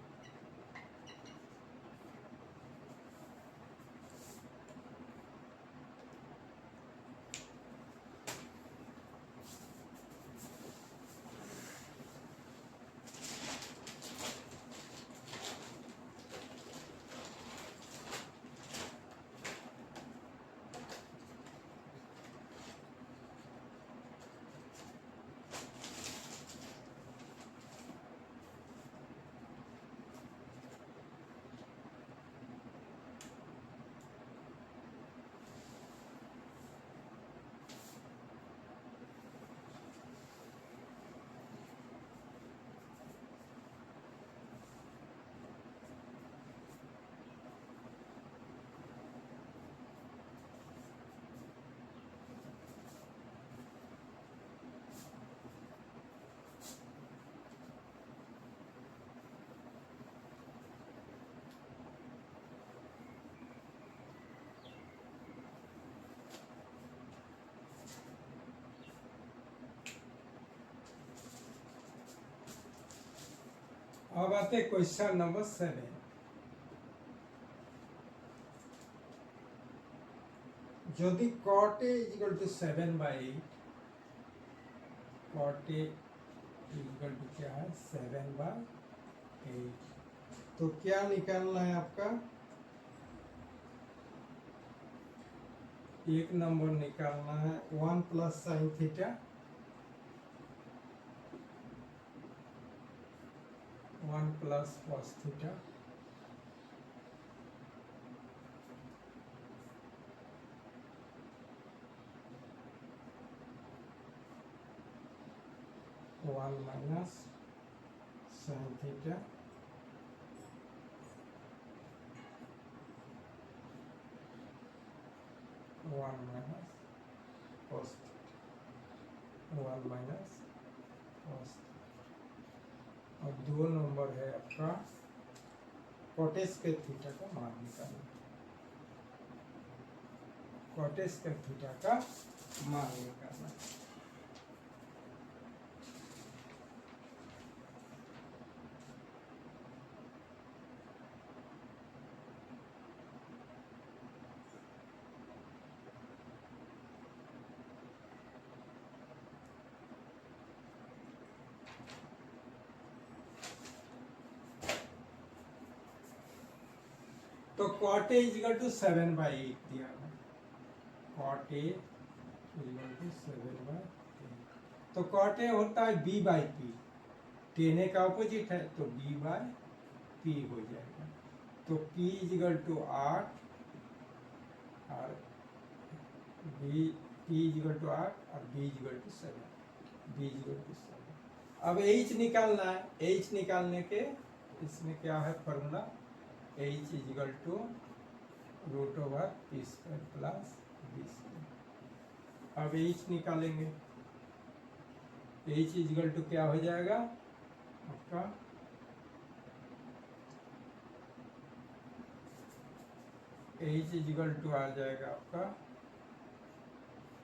Speaker 1: अब आते क्वेश्चन नंबर 7। यदि cot A equal to 7/8, cot A equal to क्या है 7/8, तो क्या निकालना है आपका, एक नंबर निकालना है 1 plus sine theta 1 plus cos theta one minus sine theta one minus cos theta one minus cos और 2 नंबर है आपका कॉट स्क्वायर थीटा का मान निकालना। कॉट स्क्वायर थीटा का मान निकालना। तो कॉट ए इक्वल टू 7/8 दिया है। Cot A equal to 7/8। तो कॉट ए होता है b/p। tan a का ऑपोजिट है तो b/p हो जाएगा। तो p इक्वल टू 8 और p इक्वल टू 8 और b equal to 7। b equal to 7। अब h निकालना है। h निकालने के इसमें क्या है formula h equal to root over P square plus B square. अब h निकालेंगे। h इक्वल टू क्या हो जाएगा आपका h इक्वल टू आ जाएगा आपका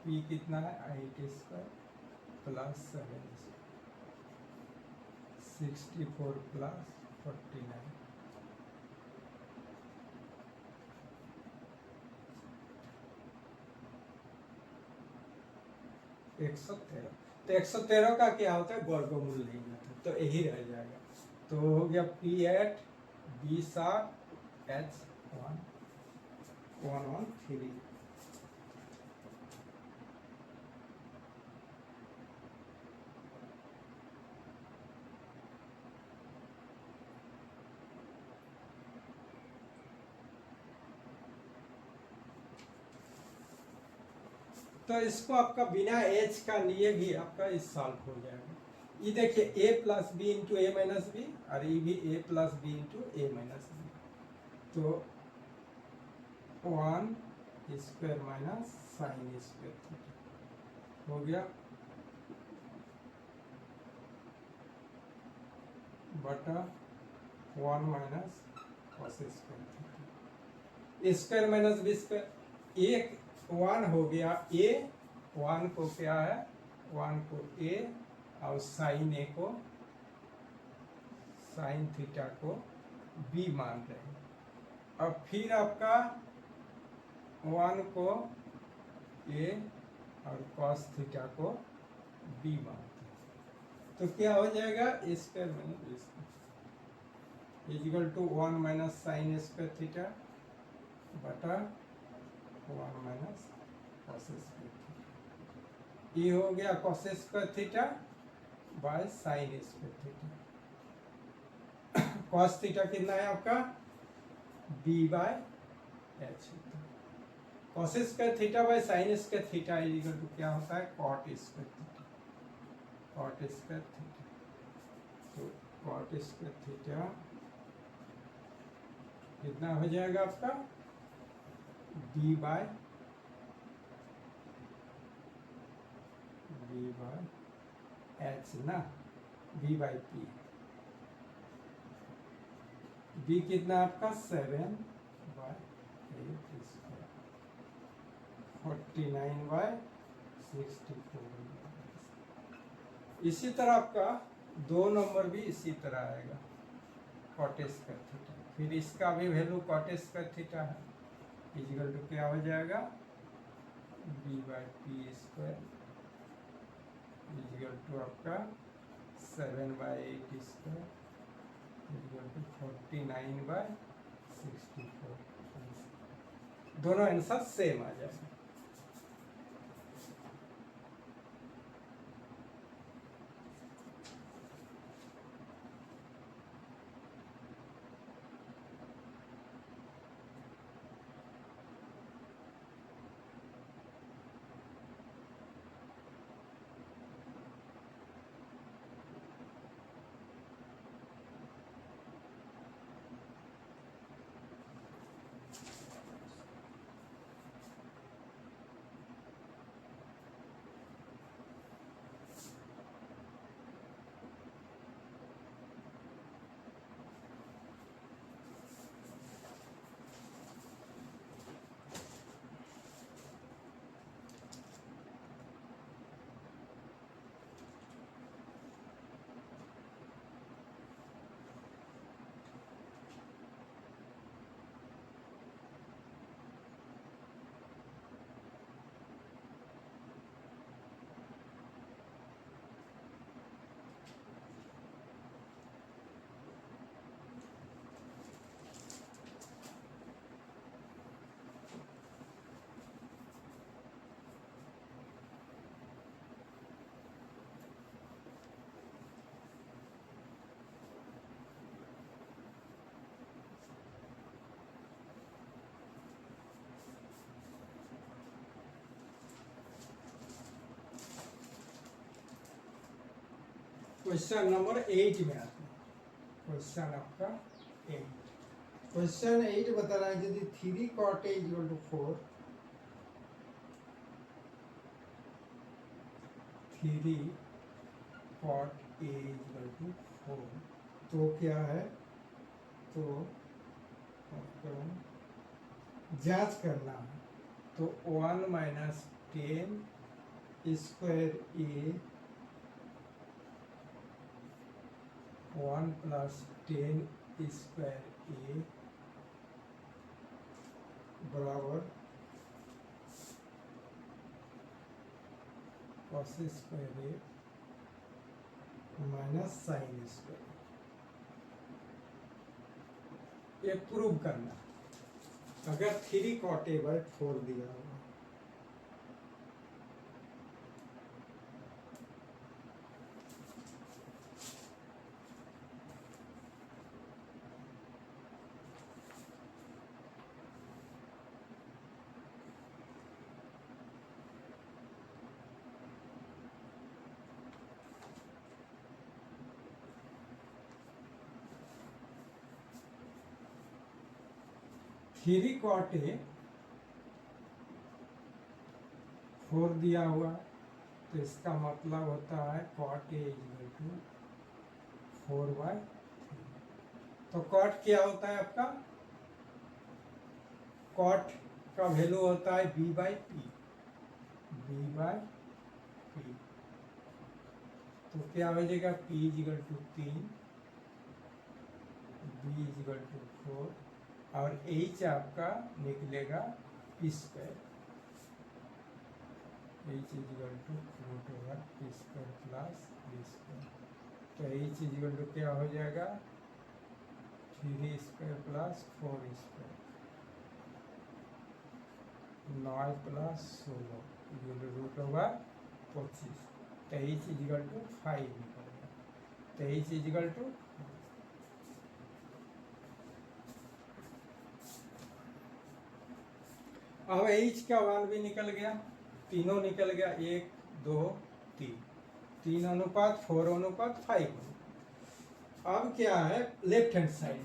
Speaker 1: p कितना है 8 स्क्वायर प्लस 7 64 प्लस 49 113। तो 113 का क्या होता है वर्गमूल नहीं होता तो यही रह जाएगा। तो हो गया P8 B7 H1 113। तो इसको आपका बिना h का लिए भी आपका इस सॉल्व हो जाएगा। ये देखिए a plus B into A minus B और ये भी a plus B into A minus B. तो 1 square minus sine square theta हो गया बटा 1 minus cos square theta. Square minus B square एक 1 हो गया a 1 को क्या है 1 को a और साइन a को साइन थीटा को b मान रहे हैं। अब फिर आपका 1 को a और cos थीटा को b मानते हैं। तो क्या हो जाएगा square minus equal to 1 minus sine square theta बटा 1 माइनस कॉस स्क्वायर थीटा। ये हो गया cos square theta by sine square theta. Cos theta कितना है आपका b/h। Cos square theta by sine square theta equal to क्या होता है cot square theta. Cot square theta तो कॉट स्क्वायर थीटा कितना हो जाएगा आपका b/h ना b/p। b कितना आपका 7/8 स्क्वायर 49/64। इसी तरह आपका 2 नंबर भी इसी तरह आएगा कॉट स्क्वायर थीटा। फिर इसका भी वैल्यू कॉट स्क्वायर थीटा है इक्वल टू क्या हो जाएगा b/p स्क्वायर इक्वल टू आपका 7/8 स्क्वायर इक्वल टू 49/64। दोनों आंसर सेम आ जाएगा। क्वेश्चन नंबर 8 में आते हैं। क्वेश्चन आपका 8, क्वेश्चन 8 बता रहा है यदि 3 cot A equal to 4, 3 cot A equal to 4, तो क्या है, तो आपको जांच करना है। तो 1 minus 10 square A 1 plus 10 square ए बराबर cos square A minus sine square, ये प्रूव करना। अगर 3 cot A बाय 4 दिया होगा, थ्री cot A 4 दिया हुआ, तो इसका मतलब होता है cot A इक्वल टू 4/3। तो cot क्या होता है आपका, cot का वैल्यू होता है b by p, b by p. तो क्या हो जाएगा, p equal to 3, b equal to 4 और h आपका निकलेगा p square, h equal to root over p square plus b square. तो h इक्वल टू क्या हो जाएगा, 3 square plus 4 square, 9 plus 16 equal to root over 25। तो h इक्वल टू 5 निकलेगा। तो h इक्वल टू अब h का मान भी निकल गया, तीनों निकल गया, 1 2 3, 3 अनुपात 4 अनुपात 5। अब क्या है, लेफ्ट हैंड साइड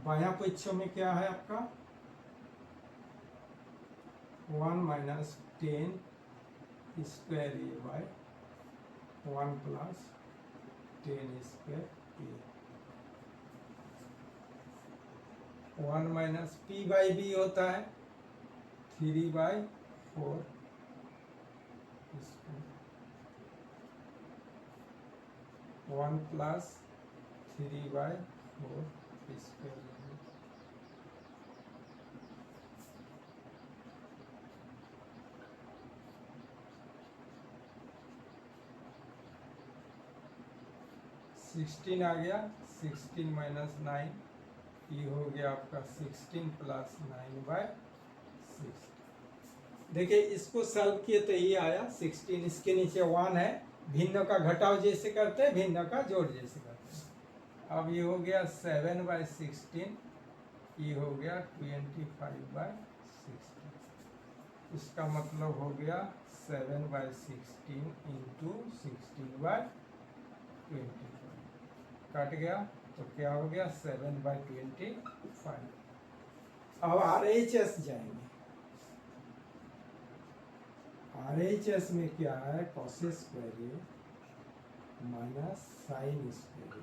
Speaker 1: बायां पक्ष में क्या है आपका, 1 minus 10 square A by 1 plus 10 square A, 1 minus p by b होता है 3 by 4 square, 1 plus 3 by 4 square, 16 आ गया, 16 माइनस 9, ये हो गया आपका 16 प्लस 9 बाय 6। देखिए इसको सॉल्व किए तो ये आया 16, इसके नीचे 1 है, भिन्न का घटाव जैसे करते हैं, भिन्न का जोड़ जैसे करते हैं। अब ये हो गया 7 बाय 16, ये हो गया 25 बाय 16। इसका मतलब हो गया 7 बाय 16 इंटू 16 बाय 25, कट गया तो क्या हो गया 7 बाय 25। अब RHS जाएंगे, RHS में क्या है, cos square A minus sine square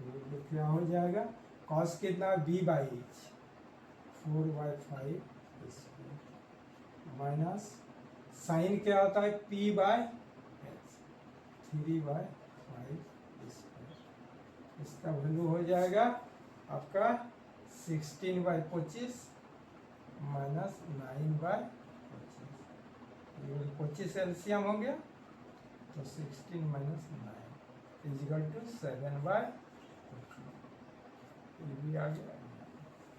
Speaker 1: A, क्या हो जाएगा, कॉस कितना b by h 4/5 square minus sine क्या होता है p बाय एच 3/5 स्क्वायर। इसका वैल्यू हो जाएगा आपका 16 बाई 25 माइनस 9 बाई 25, 25 एलसीएम हो गया, तो 16 माइनस 9 इजिकल टू 7 बाई 25, ये भी आ गया।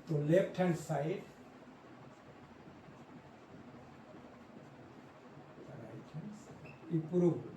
Speaker 1: तो left hand side right hand side improve हो गया।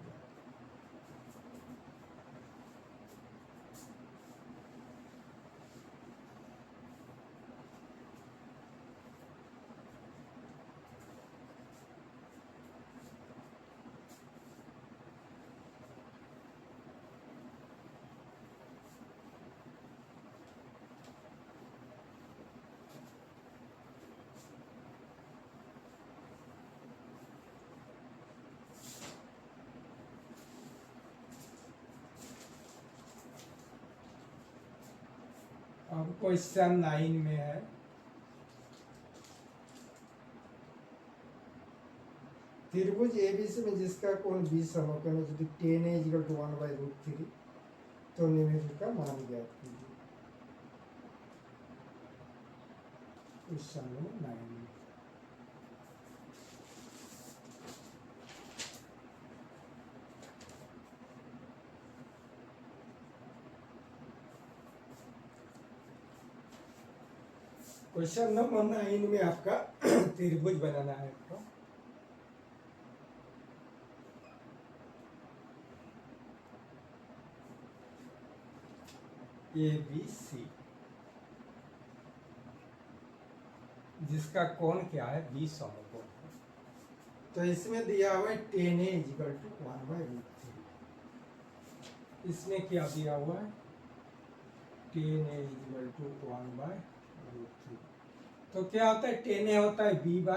Speaker 1: अब क्वेश्चन 9 में है, त्रिभुज एबीसी में जिसका कोण 20 समकोण है यदि tan a = 1/√3 तो निम्नलिखित का मान ज्ञात कीजिए। क्वेश्चन नंबर 9 में क्वेश्चन नंबर 9 में आपका त्रिभुज बनाना है आपको। ABC जिसका कोण क्या है 20 समकोण। तो इसमें दिया हुआ है tan a = 1/√3। इसमें क्या दिया हुआ है tan a = 1/√3। तो क्या होता है tan a होता है b/p/b,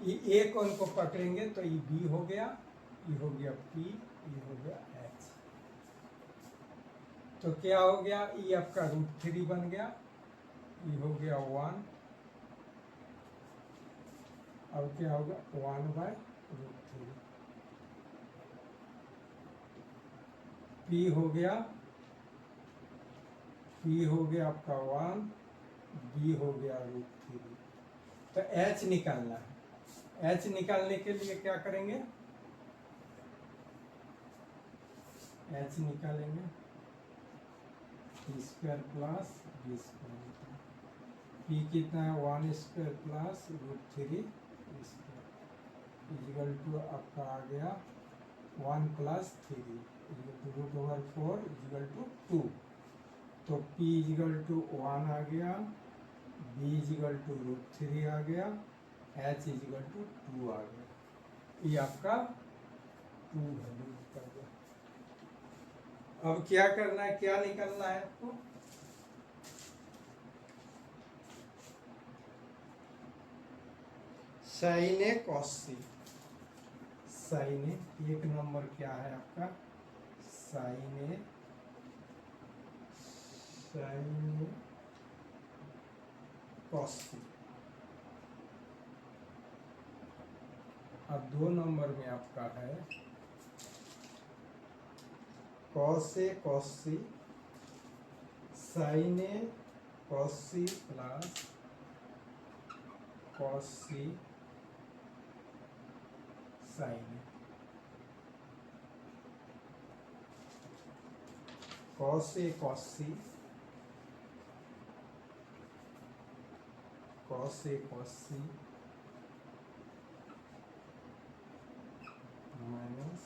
Speaker 1: ये a कोण को पकड़ेंगे तो ये b हो गया, ये हो गया p, ये हो गया h। तो क्या हो गया, ये आपका √3 बन गया, ये हो गया 1, अब क्या होगा 1/√3। p हो गया आपका 1, b हो गया √3। तो h निकालना है। h निकालने के लिए क्या करेंगे, h निकालेंगे p² प्लस b²। p कितना है 1² प्लस √3² = आपका आ गया 1 + 3 √4 = 2। तो p = 1 आ गया, b = √3 आ गया, h = 2 आ गया। ये आपका 2 वैल्यू निकल गया। अब क्या करना है, क्या निकालना है आपको, sin a cos c। sin a एक नंबर क्या है आपका sin a cos c। अब 2 नंबर में आपका है cos a cos c sin a cos c plus cos c sin a। cos a cos c minus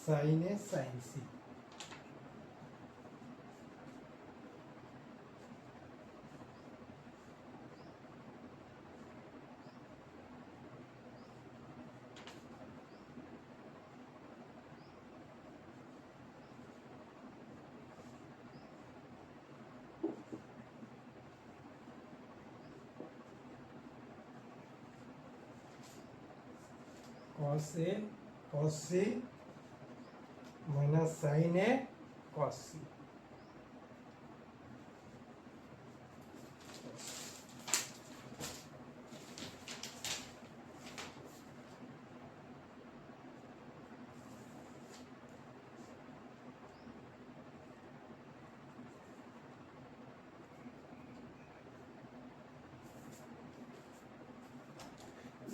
Speaker 1: sin a sin c। cos a cos c minus sin a cos c।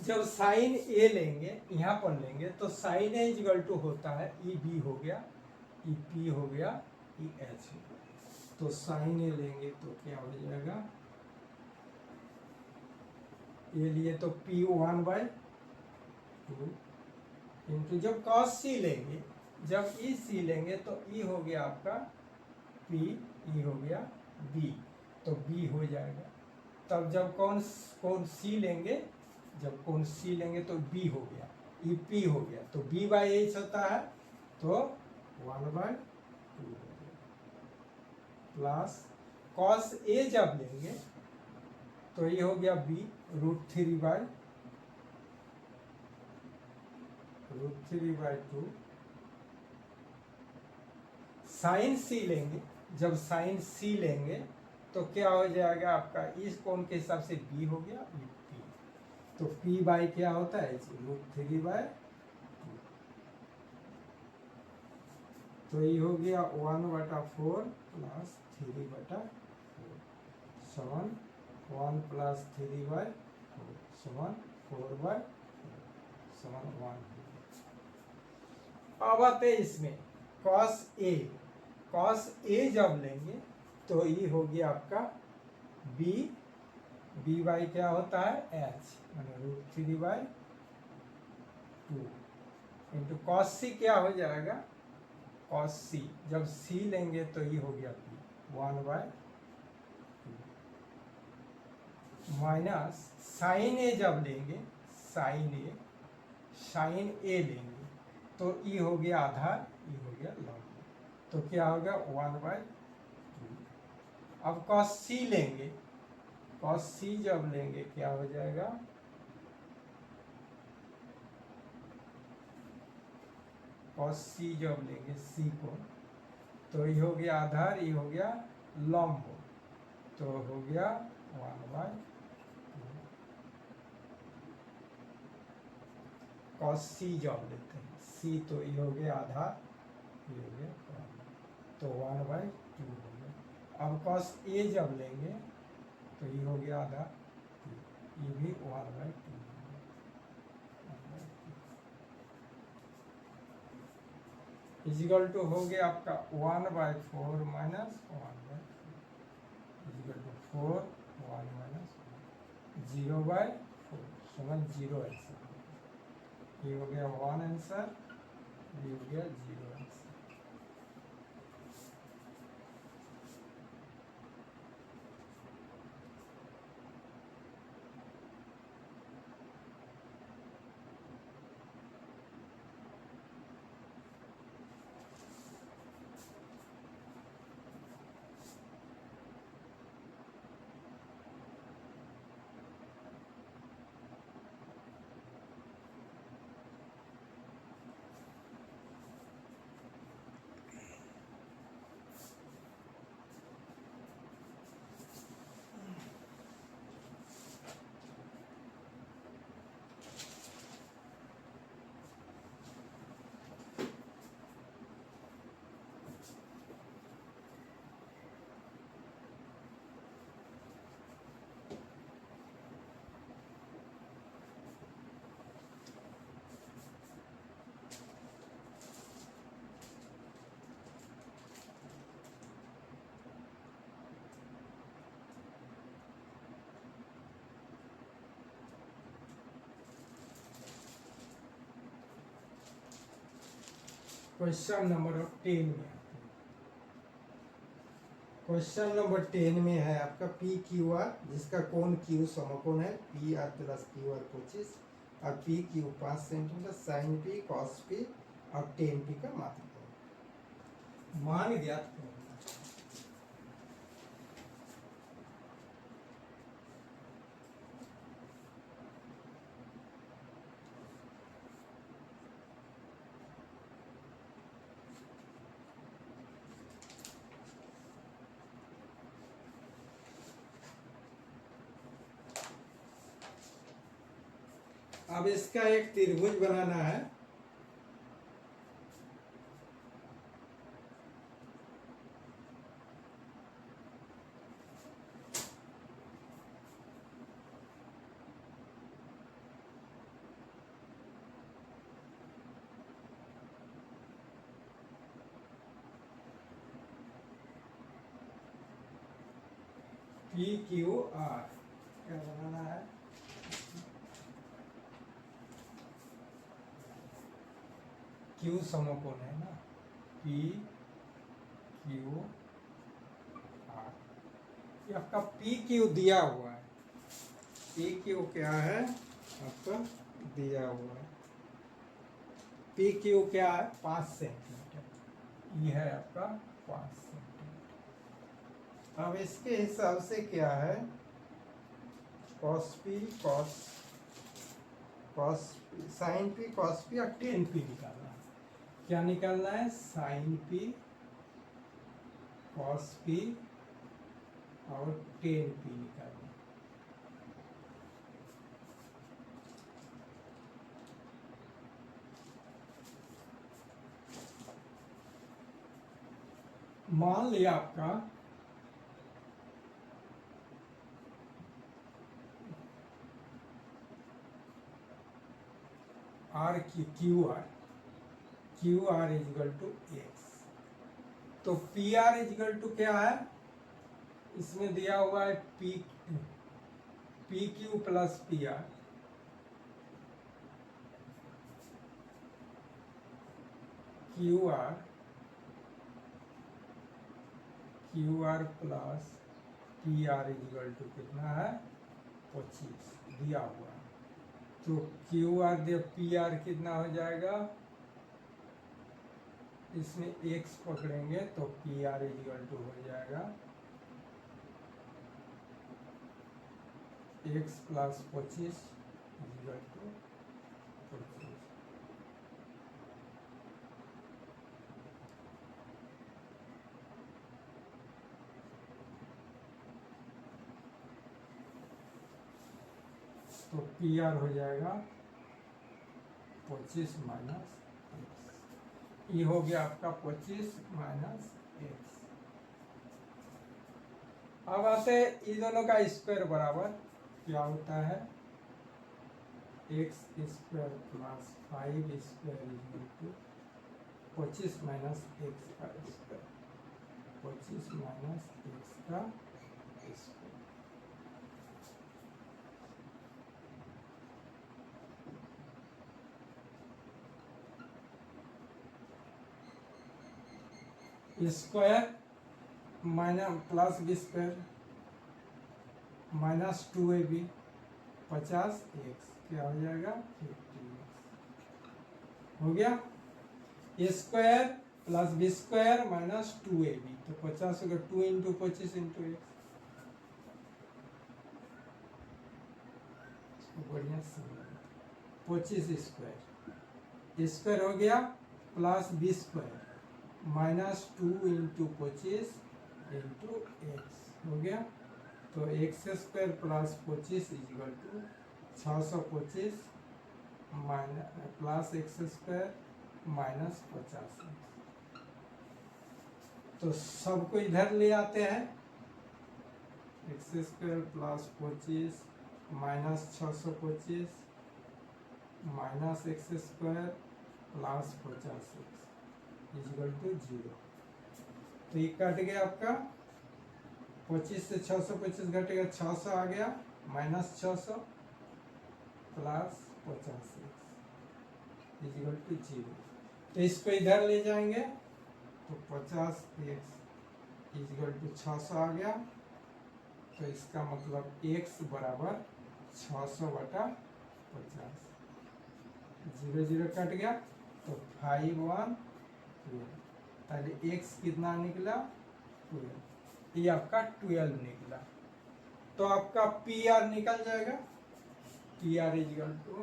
Speaker 1: जब sign ए लेंगे यहाँ पर लेंगे तो sign ए = होता है E B हो गया, ई पी हो गया, ई एच हो गया। तो साइन ए लेंगे तो क्या हो जाएगा, ये लिए तो p1/2 इंटू जब cos c लेंगे, जब ई सी लेंगे तो ई हो गया आपका p, ई हो गया b, तो b हो जाएगा। तब जब कौन सी लेंगे, जब कौन सी लेंगे तो b हो गया, ई p हो गया, तो b/h होता है, तो 1/2 प्लस cos a जब लेंगे तो ये हो गया b √3/2 साइन सी लेंगे, जब साइन सी लेंगे तो क्या हो जाएगा आपका, इस कोण के हिसाब से बी हो गया, ये पी। तो पी बाई क्या होता है, √3/2। तो ये हो गया 1/4 प्लस 3/4 समान 1 प्लस 3/4 समान 4/4 समान 1। अब आते हैं इसमें कॉस ए। कॉस ए जब लेंगे तो ये हो गया आपका बी, बी बाई क्या होता है एच, माने √3/2 इंटू कॉस सी क्या हो जाएगा, कॉस सी जब सी लेंगे तो ये हो गया पी 1/2 माइनस साइन ए जब लेंगे, साइन ए लेंगे तो ई हो गया आधार, ई हो गया लॉग, तो क्या होगा 1/2। अब कॉस सी लेंगे, कॉस सी जब लेंगे क्या हो जाएगा, कॉस सी जब लेंगे सी को तो ये हो गया आधार, ये हो गया लंब, तो हो गया 1/2 कॉस सी जब लेते हैं सी तो ये हो गया आधार, ये हो गया तो 1/2 हो गया। अब कॉस ए जब लेंगे तो ये हो गया आधा, ये भी 1/2 इजिकल टू हो गया आपका 1/4 माइनस 1/4 इजिकल टू 4 1 माइनस 0/4 समान 0 आंसर। ये हो गया 1 आंसर, ये हो गया 0 आंसर। क्वेश्चन नंबर 10 में, क्वेश्चन नंबर 10 में है आपका पी क्यू आर, जिसका कोण क्यू समकोण है P R plus Q R 25 और P Q 5 centimetre, sine P cos P और टेन पी का मात्रक मान ज्ञात करें। अब इसका एक त्रिभुज बनाना है। पी क्यू आर क्या बनाना है, क्यू समकोण है ना, पी क्यू आर, ये आपका पी क्यू दिया हुआ है, पी क्यू क्या है आपका दिया हुआ है, पी क्यू क्या है 5 सेंटीमीटर, ये है आपका 5 सेंटीमीटर। अब इसके हिसाब से क्या है, cos P cos sine P cos P और टेन पी निकालना है। क्या निकालना है, साइन पी cos p और tan p निकालें। मान लिया आपका R Q R is equal to x. तो P R is equal to क्या है, इसमें दिया हुआ है P Q plus P R. Q R plus P R is equal to कितना है 25 दिया हुआ है। तो क्यू आर दे पी आर कितना हो जाएगा, इसमें x पकड़ेंगे तो P R is equal to हो जाएगा x plus 25 is equal to 25। तो पी आर हो जाएगा 25 माइनस एक्स। ये हो गया आपका 25 माइनस एक्स। अब आते हैं इन दोनों का स्क्वायर बराबर क्या होता है, x square plus 5 square equal to 25 minus x का स्क्वायर। 25 माइनस एक्स का square. Square minus plus B square minus 2ab 50 x क्या हो जाएगा 50 एक्स। हो गया square plus B square minus 2ab, तो 50 होगा 2 इंटू 25 इंटू एक्स। बढ़िया समझ 25 स्क्वायर हो गया plus B square minus 2 into 25 into x हो गया। तो x square plus 25 is equal to 625 minus plus x square minus 50। तो सबको इधर ले आते हैं, x square plus 25 minus 625 minus x square plus 50 is equal to 0। तो ये कट गया आपका 25 से 625 घटेगा 600 आ गया minus 600 plus 50 is equal to 0। तो इसको इधर ले जाएंगे तो 50 एक्स इज इक्वल टू 600 आ गया। तो इसका मतलब x बराबर 600 बटा 50। 0 0 कट गया तो 5 1 12। ताकि x कितना निकला 12। ये आपका 12 निकला। तो आपका पी आर निकल जाएगा, P R is equal to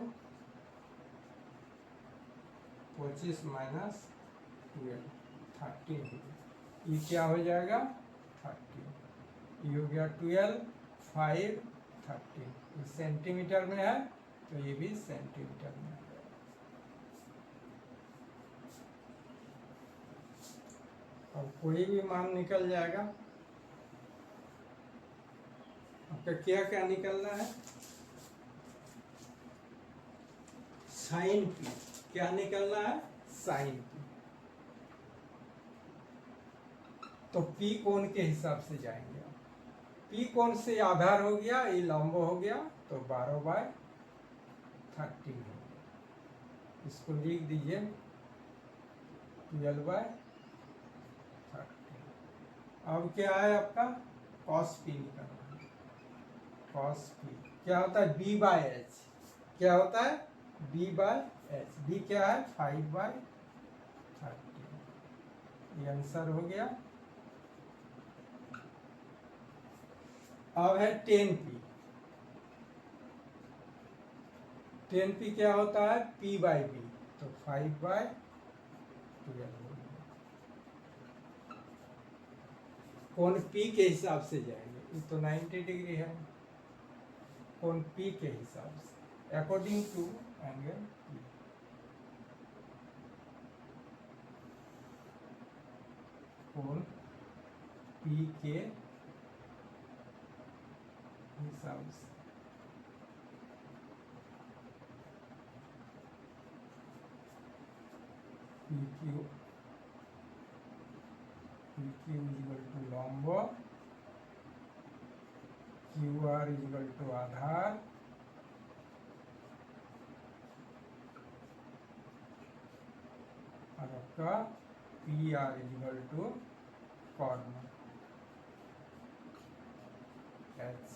Speaker 1: 25 minus 12 13। ये क्या हो जाएगा 13। ये हो गया 12 5 13। ये सेंटीमीटर में है तो ये भी सेंटीमीटर में है। अब कोई भी मान निकल जाएगा। आपका क्या क्या निकलना है, साइन पी। क्या निकलना है साइन पी। तो पी कोण के हिसाब से जाएंगे। पी कोण से आधार हो गया, ये लंब हो गया तो 12/13 हो गया। इसको लिख दीजिए 12/13। अब क्या है आपका cos p निकालना है। cos p क्या होता है b/h। क्या होता है b/h। b क्या है 5/13। ये आंसर हो गया। अब है tan p। tan p क्या होता है p/b, तो 5/12। कोण पी के हिसाब से जाएंगे, ये तो 90 डिग्री है, कोण पी के हिसाब से अकॉर्डिंग टू एंगल पी। कोण पी के हिसाब से पी क्यू इक्वल टू लंब, क्यू आर इक्वल टू आधार, और आपका पी आर इक्वल टू कॉर्नर एच।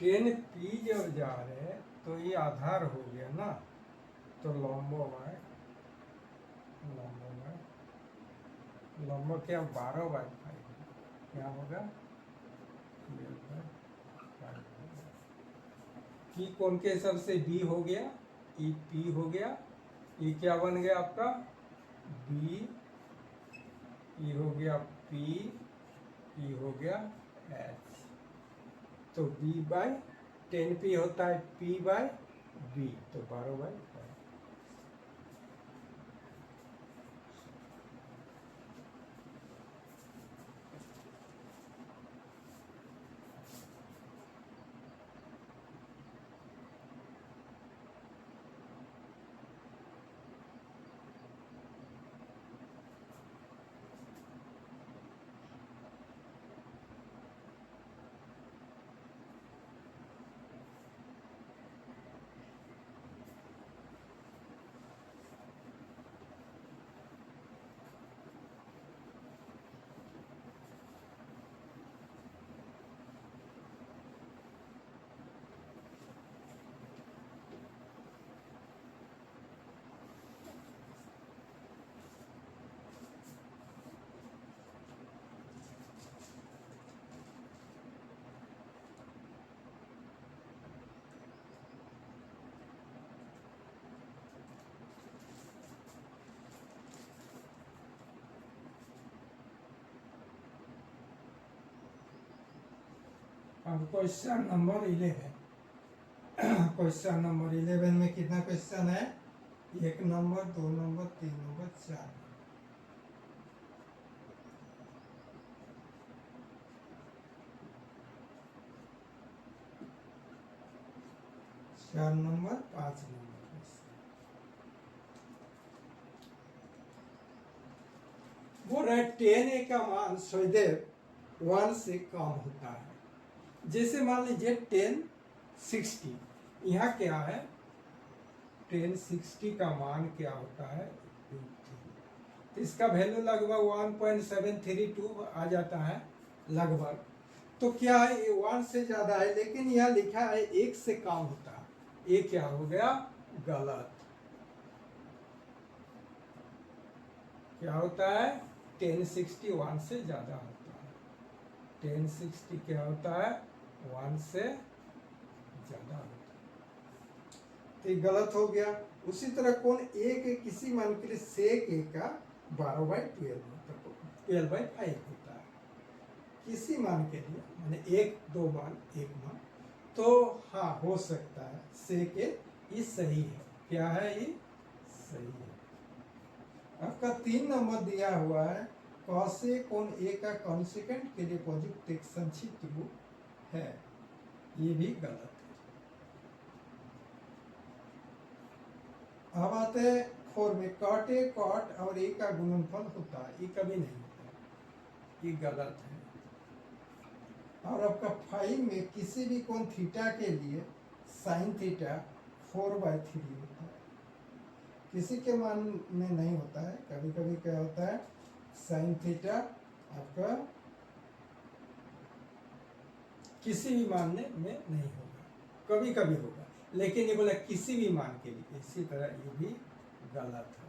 Speaker 1: ट्रेन पी जब जा रहे तो ये आधार हो गया ना, तो लंब बाय लंब क्या 12/5 क्या होगा 12/5। की कोण के हिसाब से बी हो गया, ई पी हो गया, ये क्या बन गया आपका बी, ई हो गया पी, ई हो गया एच। तो b बाय 10p होता है p बाय b, तो 12/5। अब क्वेश्चन नंबर 11। क्वेश्चन नंबर 11 में कितना क्वेश्चन है, 1 number, 2 number, 3 number, 4 number, 5 number. बोल रहे 10a का मान सदैव 1 से कम होता है। जैसे मान लीजिए 1060, यहाँ क्या है 1060 का मान क्या होता है, तो इसका वैल्यू लगभग 1.732 आ जाता है लगभग। तो क्या है ये 1 से ज्यादा है, लेकिन यहाँ लिखा है 1 से कम होता है, ये क्या हो गया गलत। क्या होता है 1060 1 से ज्यादा होता है, 1060 क्या होता है 1 से ज्यादा होता है, तो ये गलत हो गया। उसी तरह कोण ए के किसी मान के लिए सेक ए का 12/5 होता है किसी मान के लिए, माने 1 2 मान 1 मान, तो हाँ हो सकता है सेक ए ये सही है। क्या है ये सही है। आपका 3 नंबर दिया हुआ है कॉस ए कोण ए का कॉन्सिक्वेंट के लिए पॉजिटिव एक संक्षिप्त रूप है, ये भी गलत है। अब आते हैं 4 में, कॉट ए कॉट और ए का गुणनफल होता है, ये कभी नहीं होता, ये गलत है। और आपका 5 में किसी भी कोण थीटा के लिए साइन थीटा 4/3 होता है, किसी के मान में नहीं होता है, कभी कभी क्या होता है साइन थीटा आपका किसी भी मान में नहीं होगा, कभी कभी होगा, लेकिन ये बोला किसी भी मान के लिए, इसी तरह ये भी गलत है।